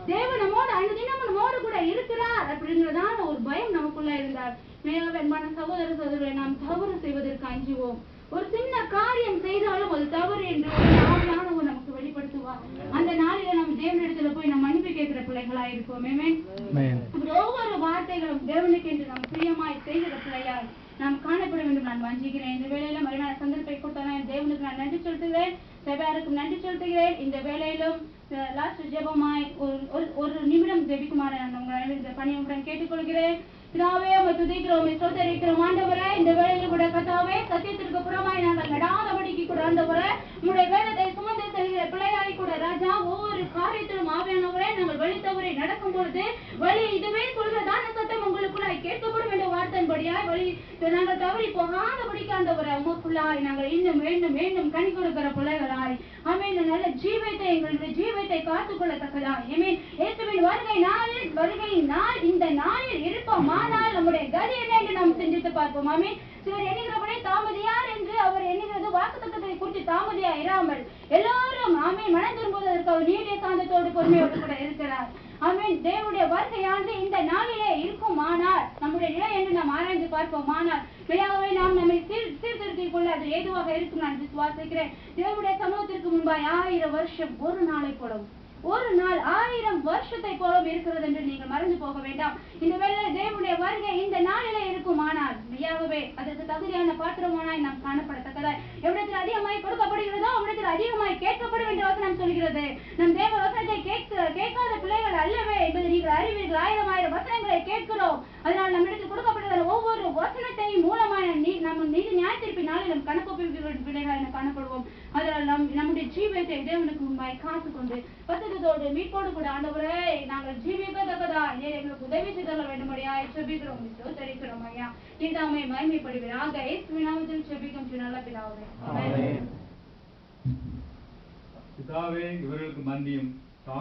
Speaker 3: தேவன் நம்மோடு அனுதினம் நம்மோடு கூட இருக்கிறார் அப்படிங்கிறதான ஒரு பயம் நமக்குள்ள இருந்தார். மேலாக அன்பான சகோதர சகோதரர்களை நாம் தவறு செய்வதற்கு அஞ்சுவோம். ஒரு சின்ன காரியம் செய்தாலும் அது தவறு என்று ஆவியானவர் நமக்கு வெளிப்படுத்துவார். அந்த நாளில நம்ம தேவனிடத்துல போய் நம்ம மன்னிப்பு கேட்கிற பிள்ளைகளா இருப்போம். ஒவ்வொரு வார்த்தைகளும் தேவனுக்கு என்று நாம் பிரியமாய் செய்கிற பிள்ளையாய் நாம் காணப்பட வேண்டும். நான் வஞ்சிக்கிறேன். இந்த வேளையில மறுநாள் சந்தர்ப்பை கொடுத்தான தேவனுக்கு நான் நன்றி செலுத்துகிறேன். சபையாருக்கும் நன்றி செலுத்துகிறேன். இந்த வேளையிலும் லாஸ்ட் ஜெபமாய் ஒரு நிமிடம் ஜெபிக்குமாறு நான் உங்களை இந்த பணியுடன் கேட்டுக்கொள்கிறேன். பிதாவே, உம்மை துதிக்கிறோம், உம்மை ஸ்தோத்திரிக்கிறோம் ஆண்டவரே. இந்த வேளையில கூட கர்த்தாவே சத்தியத்திற்கு புறமாய் நாங்கள் நடாதபடிக்கு கூட ஆண்டவரே உம்முடைய வேதத்தை சுமந்து செல்கிற பிள்ளையாய் கூட ராஜா ஒவ்வொரு காரியத்திலும் ஆவியானவரே நாங்கள் வழித்தவரை நடக்கும் பொழுது வழி இதுவே சொல்றதான சத்தம் உங்களுக்குள்ள கேட்கப்படும் என்ற வார்த்தையின்படியாய் வழி நாங்கள் தவறி போகாதபடிக்கு ஆண்டவரே உமக்குள்ளாய் நாங்கள் இன்னும் மீண்டும் மீண்டும் கனி கொடுக்கிற பிள்ளைகளாய் ஆமென். நல்ல ஜீவத்தை எங்களுடைய ஜீவத்தை காத்துக்கொள்ளத்தக்கதாய் ஆமென். இயேசுவின் வருகை நாள் இந்த நாளில் இருப்போமானால் நம்முடைய கதி என்ன என்று நாம் சிந்தித்து பார்ப்போம். ஆமென். சிலர் எண்ணுகிறபடி தாமதியார் என்று அவர் எண்ணுகிறது வாக்குத்தத்தத்தை குறித்து தாமதியா இராமல் எல்லாரும் ஆமென் மனம் திரும்புவதற்கு அவர் நீடிய சாந்தத்தோடு பொறுமையோடு கூட இருக்கிறார். ஆமென். தேவனுடைய வருகையானது இந்த நாளிலே இருக்குமானால் நம்முடைய நிலை என்று நாம் ஆராய்ந்து பார்ப்போமானால் மெய்யாகவே நாம் நம்மை சீர்திருத்திக் கொள்ள அது ஏதுவாக இருக்கும் நான் விசுவாசிக்கிறேன். தேவனுடைய சமூகத்திற்கு முன்பாய் 1000 வருஷம் ஒரு நாளை போலவும் ஒரு நாள் 1000 வருஷத்தை போலவும் இருக்கிறது என்று நீங்கள் மறந்து போக வேண்டாம். இந்த வேளை தேவனுடைய வருகை இந்த நாளிலே இருக்குமானால் மெய்யாகவே அதற்கு தகுதியான பாத்திரமானாய் நாம் காணப்படத்தக்கதாய் எவ்விடத்தில் அதிகமாய் கொடுக்கப்படுகிறதோ அவ்விடத்தில் அதிகமாய் கேட்கப்படும் என்ற வசனம் சொல்கிறது. நம் தேவ வசனத்தை கேட்காத பிள்ளைகள் அல்லவே என்பதை நீங்கள் அறிவீர்கள். 1000 வசனங்களை கேட்கிறோம். அதனால் நம்மிடத்தில் கொடுக்கப்படுகிற ஒவ்வொரு வசனத்தையும் மூலமான நம்ம நீதி நியாயத்திற்பி நாளிலும் கணக்கொப்பி பிள்ளைகள் என காணப்படுவோம். அதனால் நம்முடைய ஜீவத்தை தேவனுக்கு முன்பாய் காத்துக்கொண்டு பத்தத்தோடு மீட்போடு கூட ஆண்டவரே நாங்கள் ஜீவிக்கத்தக்கதா எங்களுக்கு உதவி செய்தல வேண்டும்படியாய் செபிக்கிறோம், ஸ்தோத்திரிக்கிறோம் ஐயா. நீதாமே மகிமைப்படுவீராக. இயேசுவின் நாமத்தில் செபிக்கும் நல்ல பிதாவே.
Speaker 1: பிதாவே, இவர்களுக்கு மன்னியும்